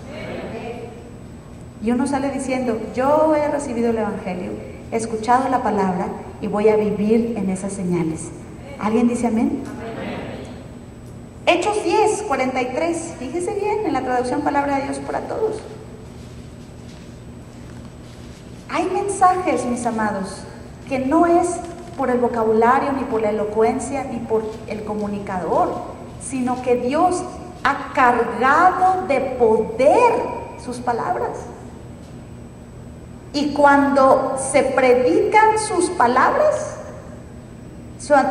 Y uno sale diciendo, yo he recibido el evangelio, he escuchado la palabra y voy a vivir en esas señales. ¿Alguien dice amén? Hechos 10, 43, fíjese bien en la traducción Palabra de Dios para Todos. Hay mensajes, mis amados, que no es por el vocabulario, ni por la elocuencia, ni por el comunicador, sino que Dios ha cargado de poder sus palabras. Y cuando se predican sus palabras,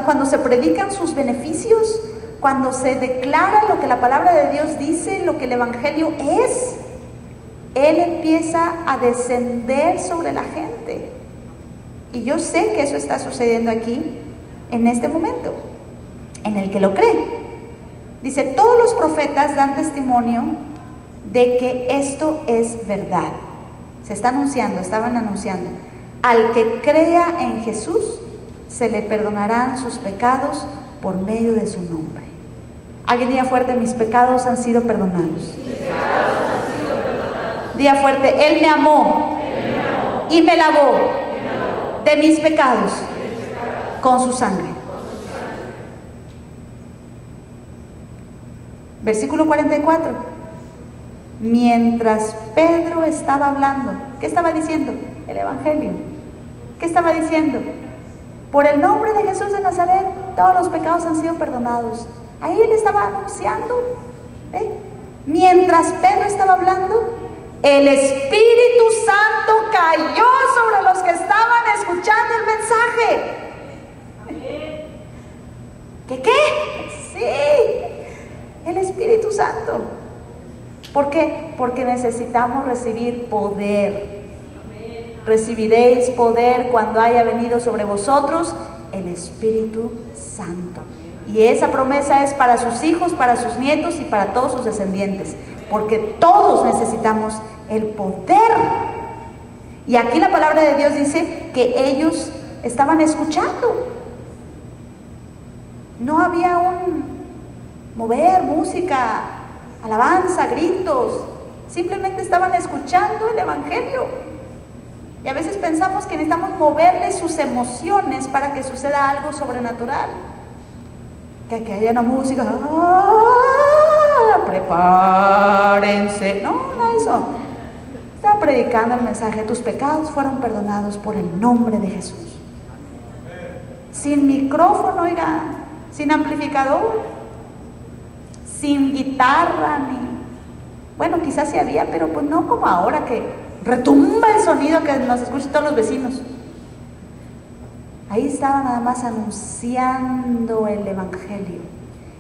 cuando se predican sus beneficios, cuando se declara lo que la palabra de Dios dice, lo que el evangelio es, Él empieza a descender sobre la gente. Y yo sé que eso está sucediendo aquí, en este momento, en el que lo cree. Dice, todos los profetas dan testimonio de que esto es verdad. Se está anunciando, estaban anunciando. Al que crea en Jesús, se le perdonarán sus pecados por medio de su nombre. Alguien diga fuerte, mis pecados han sido perdonados. Diga fuerte, Él me amó y me lavó de mis pecados con su sangre. Versículo 44. Mientras Pedro estaba hablando, ¿qué estaba diciendo? El evangelio. ¿Qué estaba diciendo? Por el nombre de Jesús de Nazaret, todos los pecados han sido perdonados. Ahí él estaba anunciando. Mientras Pedro estaba hablando, el Espíritu Santo cayó sobre los que estaban escuchando el mensaje. ¿Qué? Sí, el Espíritu Santo. ¿Por qué? Porque necesitamos recibir poder. Recibiréis poder cuando haya venido sobre vosotros el Espíritu Santo. Y esa promesa es para sus hijos, para sus nietos y para todos sus descendientes. Porque todos necesitamos el poder. Y aquí la palabra de Dios dice que ellos estaban escuchando. No había un mover, música, alabanza, gritos. Simplemente estaban escuchando el evangelio. Y a veces pensamos que necesitamos moverle sus emociones para que suceda algo sobrenatural. Que haya una música, prepárense. No, no eso. Está predicando el mensaje: tus pecados fueron perdonados por el nombre de Jesús. Sin micrófono, oiga, sin amplificador, sin guitarra, ni... Bueno, quizás sí había, pero pues no como ahora que retumba el sonido que nos escuchan todos los vecinos. Ahí estaba nada más anunciando el Evangelio.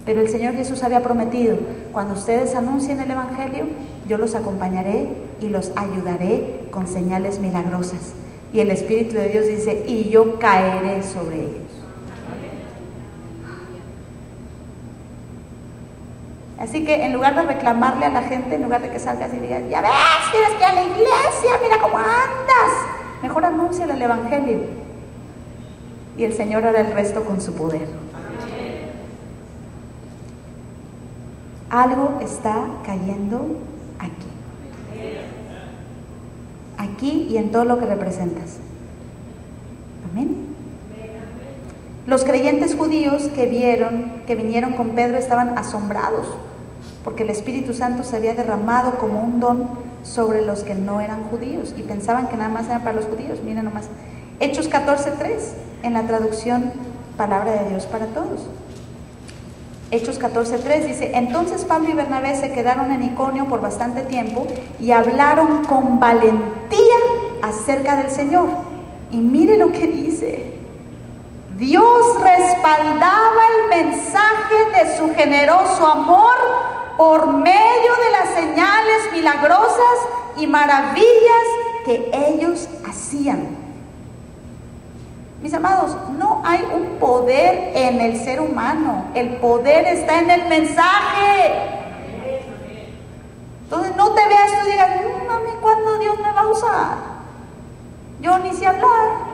Pero el Señor Jesús había prometido: cuando ustedes anuncien el Evangelio, yo los acompañaré y los ayudaré con señales milagrosas. Y el Espíritu de Dios dice: y yo caeré sobre ellos. Así que en lugar de reclamarle a la gente, en lugar de que salgas y digas: ya ves, tienes que ir a la iglesia, mira cómo andas, mejor anúnciale el Evangelio. Y el Señor hará el resto con su poder. Algo está cayendo aquí. Aquí y en todo lo que representas. Amén. Los creyentes judíos que vinieron con Pedro estaban asombrados, porque el Espíritu Santo se había derramado como un don sobre los que no eran judíos, y pensaban que nada más era para los judíos. Miren nomás, Hechos 14:3, en la traducción Palabra de Dios para Todos. Hechos 14:3 dice: entonces Pablo y Bernabé se quedaron en Iconio por bastante tiempo y hablaron con valentía acerca del Señor. Y mire lo que dice: Dios respaldaba el mensaje de su generoso amor por medio de las señales milagrosas y maravillas que ellos hacían. Mis amados, no hay un poder en el ser humano, el poder está en el mensaje. Entonces no te veas tú y digas: mami, ¿cuándo Dios me va a usar? Yo ni sé hablar,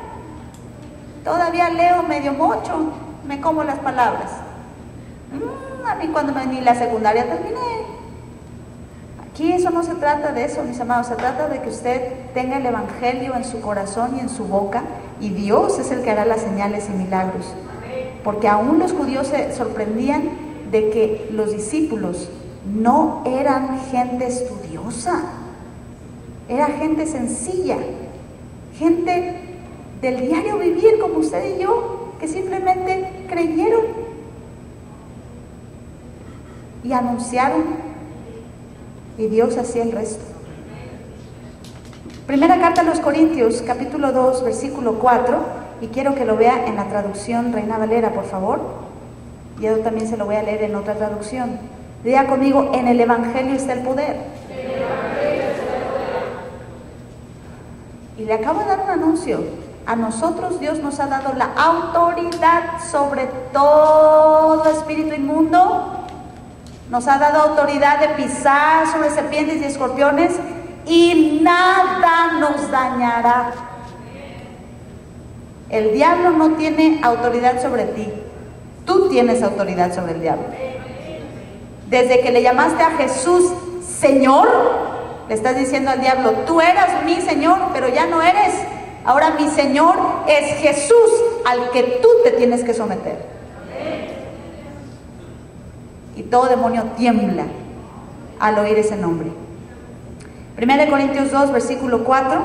todavía leo medio mocho, me como las palabras. A mí cuando ni la secundaria terminé. Aquí eso no se trata de eso, mis amados, se trata de que usted tenga el Evangelio en su corazón y en su boca, y Dios es el que hará las señales y milagros. Porque aún los judíos se sorprendían de que los discípulos no eran gente estudiosa, era gente sencilla, gente del diario vivir como usted y yo, que simplemente creyeron y anunciaron, y Dios hacía el resto. Primera carta a los Corintios, capítulo 2, versículo 4, y quiero que lo vea en la traducción Reina Valera, por favor. Yo también se lo voy a leer en otra traducción. Diga conmigo: en el Evangelio está el poder. Y le acabo de dar un anuncio. A nosotros Dios nos ha dado la autoridad sobre todo espíritu inmundo. Nos ha dado autoridad de pisar sobre serpientes y escorpiones, y nada nos dañará. El diablo no tiene autoridad sobre ti, tú tienes autoridad sobre el diablo. Desde que le llamaste a Jesús Señor, le estás diciendo al diablo: tú eras mi Señor, pero ya no eres. Ahora mi Señor es Jesús, al que tú te tienes que someter. Y todo demonio tiembla al oír ese nombre. 1 Corintios 2, versículo 4,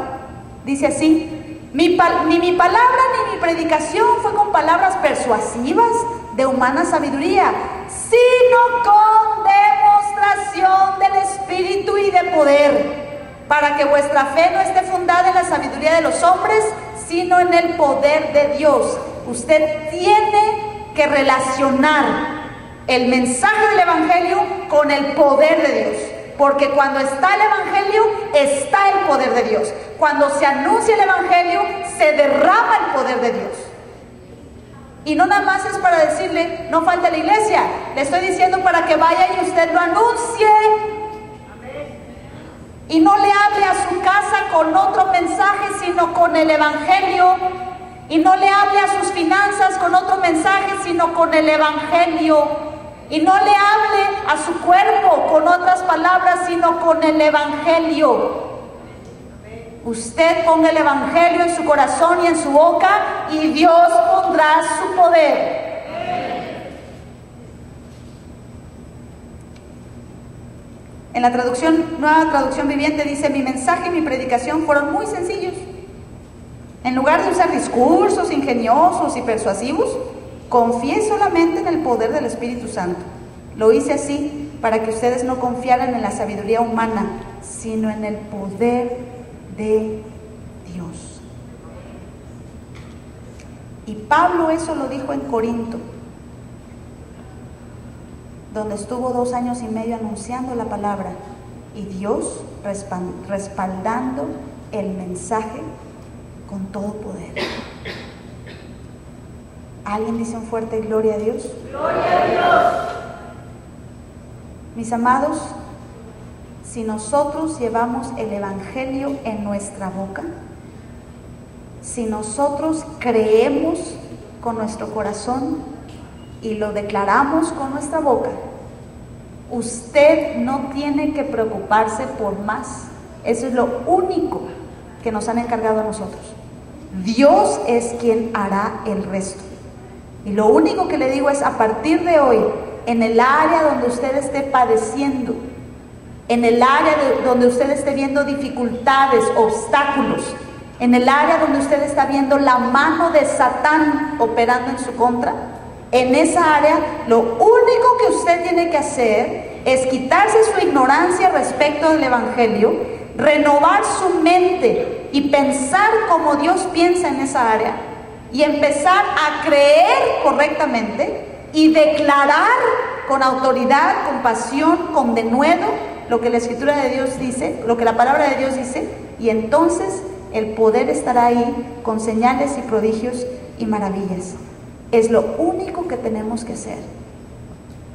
dice así: ni mi palabra ni mi predicación fue con palabras persuasivas de humana sabiduría, sino con demostración del Espíritu y de poder, para que vuestra fe no esté fundada en la sabiduría de los hombres, sino en el poder de Dios. Usted tiene que relacionar el mensaje del Evangelio con el poder de Dios, porque cuando está el Evangelio está el poder de Dios. Cuando se anuncia el Evangelio se derrama el poder de Dios. Y no nada más es para decirle: no falte la iglesia. Le estoy diciendo para que vaya y usted lo anuncie. Y no le hable a su casa con otro mensaje, sino con el Evangelio. Y no le hable a sus finanzas con otro mensaje, sino con el Evangelio. Y no le hable a su cuerpo con otras palabras, sino con el Evangelio. Usted ponga el evangelio en su corazón y en su boca y Dios pondrá su poder. En la Nueva Traducción Viviente dice: mi mensaje y mi predicación fueron muy sencillos. En lugar de usar discursos ingeniosos y persuasivos, confié solamente en el poder del Espíritu Santo. Lo hice así para que ustedes no confiaran en la sabiduría humana, sino en el poder de Dios. Y Pablo eso lo dijo en Corinto, donde estuvo 2 años y medio anunciando la palabra, y Dios respaldando el mensaje con todo poder. ¿Alguien dice un fuerte gloria a Dios? ¡Gloria a Dios! Mis amados, si nosotros llevamos el evangelio en nuestra boca, si nosotros creemos con nuestro corazón y lo declaramos con nuestra boca, usted no tiene que preocuparse por más. Eso es lo único que nos han encargado a nosotros. Dios es quien hará el resto. Y lo único que le digo es, a partir de hoy, en el área donde usted esté padeciendo, en el área donde usted esté viendo dificultades, obstáculos, en el área donde usted está viendo la mano de Satán operando en su contra, en esa área lo único que usted tiene que hacer es quitarse su ignorancia respecto del evangelio, renovar su mente y pensar como Dios piensa en esa área, y empezar a creer correctamente y declarar con autoridad, con pasión, con denuedo lo que la Escritura de Dios dice, lo que la palabra de Dios dice, y entonces el poder estará ahí con señales y prodigios y maravillas. Es lo único que tenemos que hacer.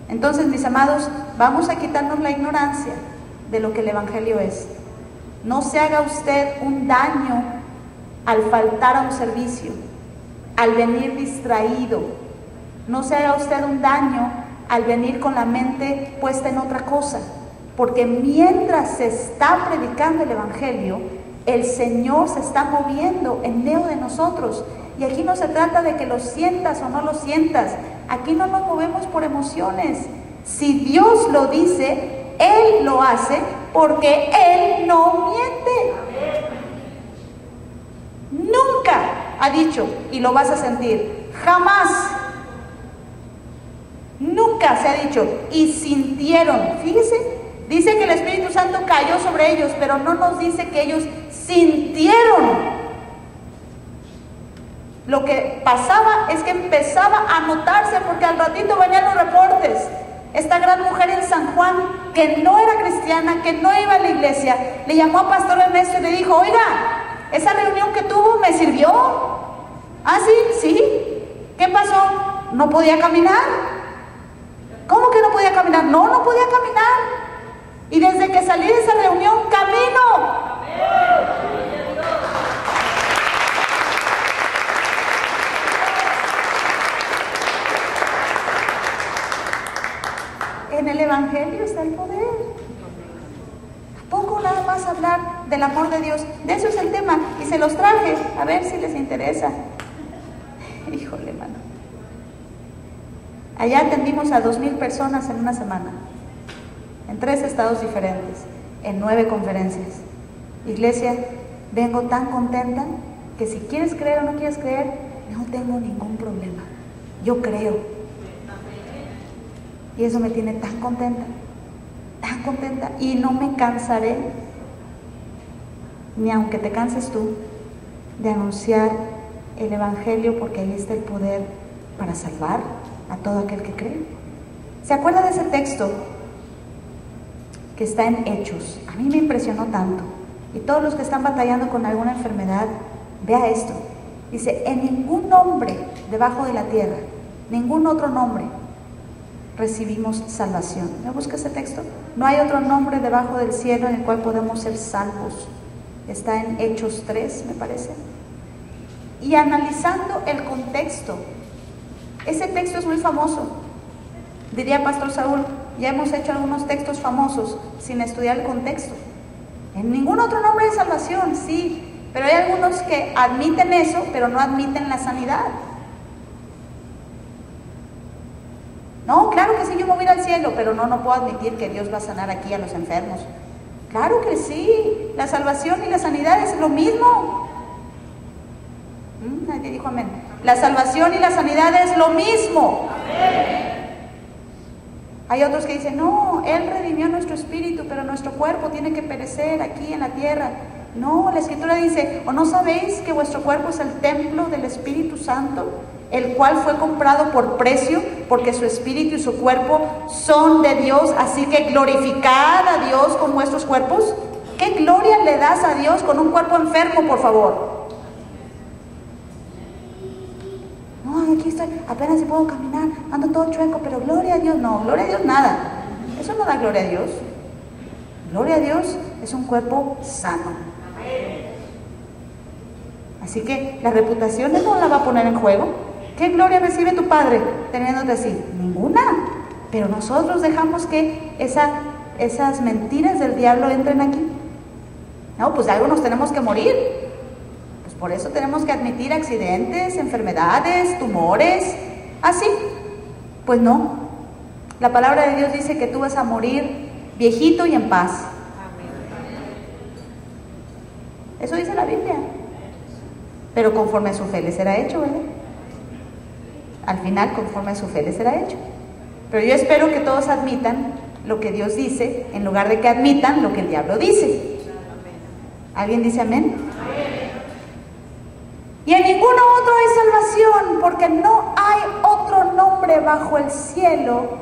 Entonces, mis amados, vamos a quitarnos la ignorancia de lo que el evangelio es. No se haga usted un daño al faltar a un servicio, al venir distraído. No se haga usted un daño al venir con la mente puesta en otra cosa, porque mientras se está predicando el evangelio, el Señor se está moviendo en medio de nosotros. Y aquí no se trata de que lo sientas o no lo sientas. Aquí no nos movemos por emociones. Si Dios lo dice, Él lo hace, porque Él no miente. Nunca ha dicho, y lo vas a sentir, jamás. Nunca se ha dicho, y sintieron. Fíjese, dice que el Espíritu Santo cayó sobre ellos, pero no nos dice que ellos sintieron. Lo que pasaba es que empezaba a notarse, porque al ratito venían los reportes. Esta gran mujer en San Juan, que no era cristiana, que no iba a la iglesia, le llamó a Pastor Ernesto y le dijo: oiga, esa reunión que tuvo me sirvió. ¿Ah, sí? ¿Sí? ¿Qué pasó? ¿No podía caminar? ¿Cómo que no podía caminar? No podía caminar. Y desde que salí de esa reunión, camino. En el evangelio está el poder. Tampoco nada más hablar del amor de Dios. De eso es el tema. Y se los traje, a ver si les interesa. Híjole, mano. Allá atendimos a 2,000 personas en una semana, en 3 estados diferentes, en 9 conferencias. Iglesia, vengo tan contenta que si quieres creer o no quieres creer, no tengo ningún problema. Yo creo. Y eso me tiene tan contenta, y no me cansaré, ni aunque te canses tú, de anunciar el evangelio, porque ahí está el poder para salvar a todo aquel que cree. ¿Se acuerda de ese texto que está en Hechos? A mí me impresionó tanto, y todos los que están batallando con alguna enfermedad, vea esto. Dice: en ningún nombre debajo de la tierra, ningún otro nombre, recibimos salvación. ¿Me busca ese texto? No hay otro nombre debajo del cielo en el cual podemos ser salvos. Está en Hechos 3, me parece. Y analizando el contexto, ese texto es muy famoso. Diría Pastor Saúl, ya hemos hecho algunos textos famosos sin estudiar el contexto. En ningún otro nombre de salvación, sí, pero hay algunos que admiten eso, pero no admiten la sanidad. No, claro que sí, yo me voy a ir al cielo, pero no puedo admitir que Dios va a sanar aquí a los enfermos. Claro que sí, la salvación y la sanidad es lo mismo. Nadie dijo amén. La salvación y la sanidad es lo mismo. Amén. Hay otros que dicen, no, Él redimió nuestro espíritu, pero nuestro cuerpo tiene que perecer aquí en la tierra. No, la Escritura dice, ¿o no sabéis que vuestro cuerpo es el templo del Espíritu Santo, el cual fue comprado por precio, porque su espíritu y su cuerpo son de Dios? Así que glorificad a Dios con vuestros cuerpos. ¿Qué gloria le das a Dios con un cuerpo enfermo, por favor? No, aquí estoy, apenas si puedo caminar, ando todo chueco, pero gloria a Dios. No, gloria a Dios nada. Eso no da gloria a Dios. Gloria a Dios es un cuerpo sano. Así que la reputación no la va a poner en juego. ¿Qué gloria recibe tu padre teniéndote así? Ninguna. Pero nosotros dejamos que esas mentiras del diablo entren aquí. No, pues de algo nos tenemos que morir. Pues por eso tenemos que admitir accidentes, enfermedades, tumores. ¿Así? Pues no. La palabra de Dios dice que tú vas a morir viejito y en paz. Eso dice la Biblia. Pero conforme a su fe le será hecho, ¿verdad? Al final, conforme a su fe le será hecho. Pero yo espero que todos admitan lo que Dios dice, en lugar de que admitan lo que el diablo dice. ¿Alguien dice amén? Y en ninguno otro hay salvación, porque no hay otro nombre bajo el cielo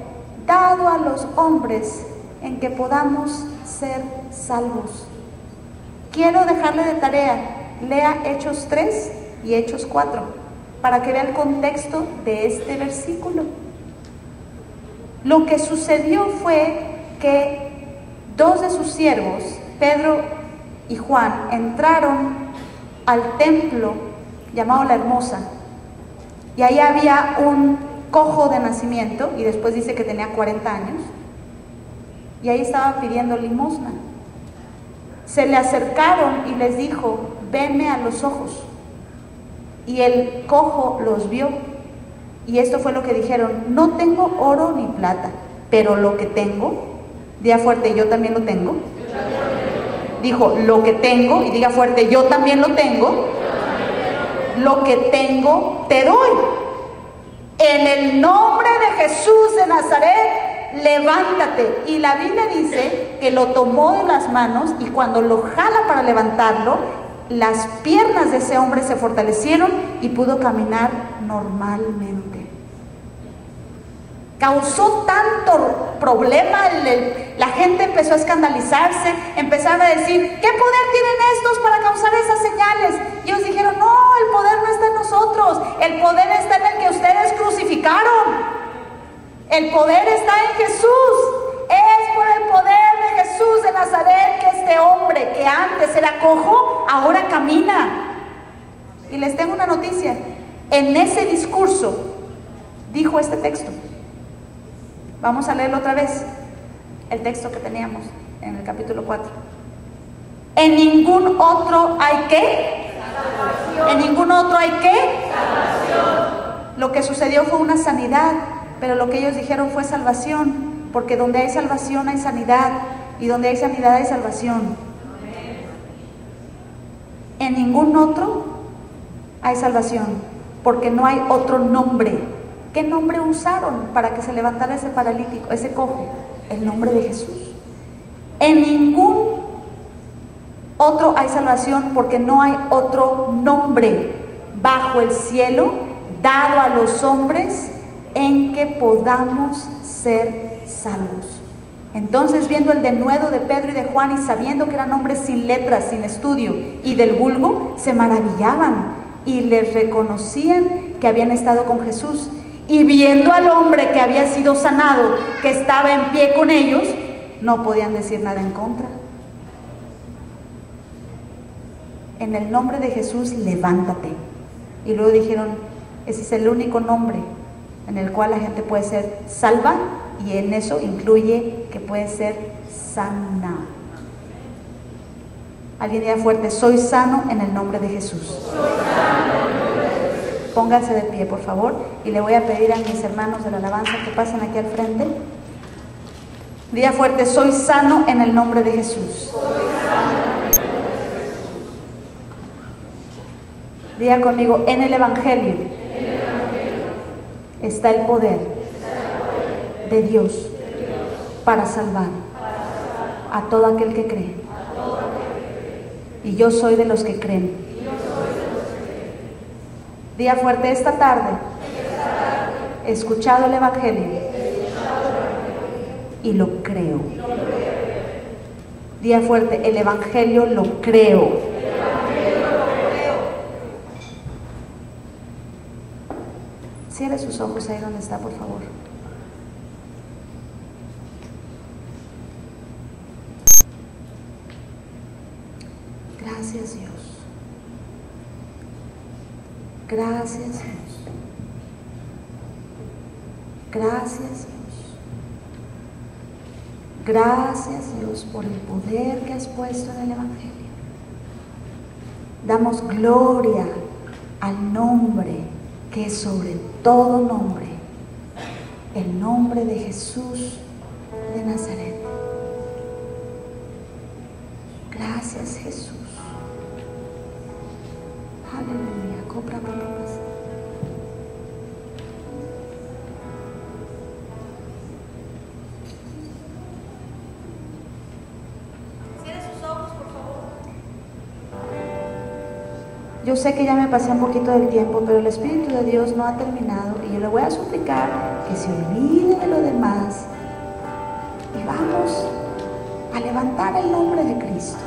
dado a los hombres en que podamos ser salvos. Quiero dejarle de tarea, lea Hechos 3 y Hechos 4, para que vea el contexto de este versículo. Lo que sucedió fue que dos de sus siervos, Pedro y Juan, entraron al templo llamado La Hermosa, y ahí había un cojo de nacimiento, y después dice que tenía 40 años, y ahí estaba pidiendo limosna. Se le acercaron y les dijo, venme a los ojos. Y el cojo los vio. Y esto fue lo que dijeron, no tengo oro ni plata, pero lo que tengo, diga fuerte, yo también lo tengo. Dijo, lo que tengo, y diga fuerte, yo también lo tengo. Lo que tengo te doy. En el nombre de Jesús de Nazaret, levántate. Y la Biblia dice que lo tomó de las manos, y cuando lo jala para levantarlo, las piernas de ese hombre se fortalecieron y pudo caminar normalmente. Causó tanto problema, la gente empezó a escandalizarse, empezaron a decir, ¿qué poder tienen estos para causar esas señales? Y ellos dijeron, no, el poder no está en nosotros, el poder está en el que ustedes crucificaron. El poder está en Jesús. Es por el poder de Jesús de Nazaret que este hombre que antes era cojo, ahora camina. Y les tengo una noticia. En ese discurso dijo este texto. Vamos a leerlo otra vez. El texto que teníamos en el capítulo 4. En ningún otro hay ¿qué? Salvación. En ningún otro hay ¿qué? Salvación. Lo que sucedió fue una sanidad, pero lo que ellos dijeron fue salvación, porque donde hay salvación hay sanidad, y donde hay sanidad hay salvación. En ningún otro hay salvación, porque no hay otro nombre. ¿Qué nombre usaron para que se levantara ese paralítico, ese cojo? El nombre de Jesús. En ningún otro hay salvación, porque no hay otro nombre bajo el cielo dado a los hombres en que podamos ser salvos. Entonces, viendo el denuedo de Pedro y de Juan, y sabiendo que eran hombres sin letras, sin estudio y del vulgo, se maravillaban y les reconocían que habían estado con Jesús. Y viendo al hombre que había sido sanado, que estaba en pie con ellos, no podían decir nada en contra. En el nombre de Jesús, levántate. Y luego dijeron, ese es el único nombre en el cual la gente puede ser salva, y en eso incluye que puede ser sana. Alguien diga fuerte, soy sano en el nombre de Jesús. Pónganse de pie, por favor, y le voy a pedir a mis hermanos de la alabanza que pasen aquí al frente. Diga fuerte, soy sano en el nombre de Jesús. Diga conmigo, en el Evangelio está el poder de Dios para salvar a todo aquel que cree. Y yo soy de los que creen. Diga fuerte, esta tarde he escuchado el Evangelio y lo creo. Diga fuerte, el Evangelio lo creo. Cierre sus ojos ahí donde está, por favor. Gracias, Dios. Gracias, Dios. Gracias, Dios. Gracias, Dios, por el poder que has puesto en el Evangelio. Damos gloria al nombre que es sobre todo nombre, el nombre de Jesús de Nazaret. Gracias, Jesús. Aleluya. Compra papas. Cierre sus ojos, por favor. Yo sé que ya me pasé un poquito del tiempo, pero el Espíritu de Dios no ha terminado y yo le voy a suplicar que se olvide de lo demás y vamos a levantar el nombre de Cristo.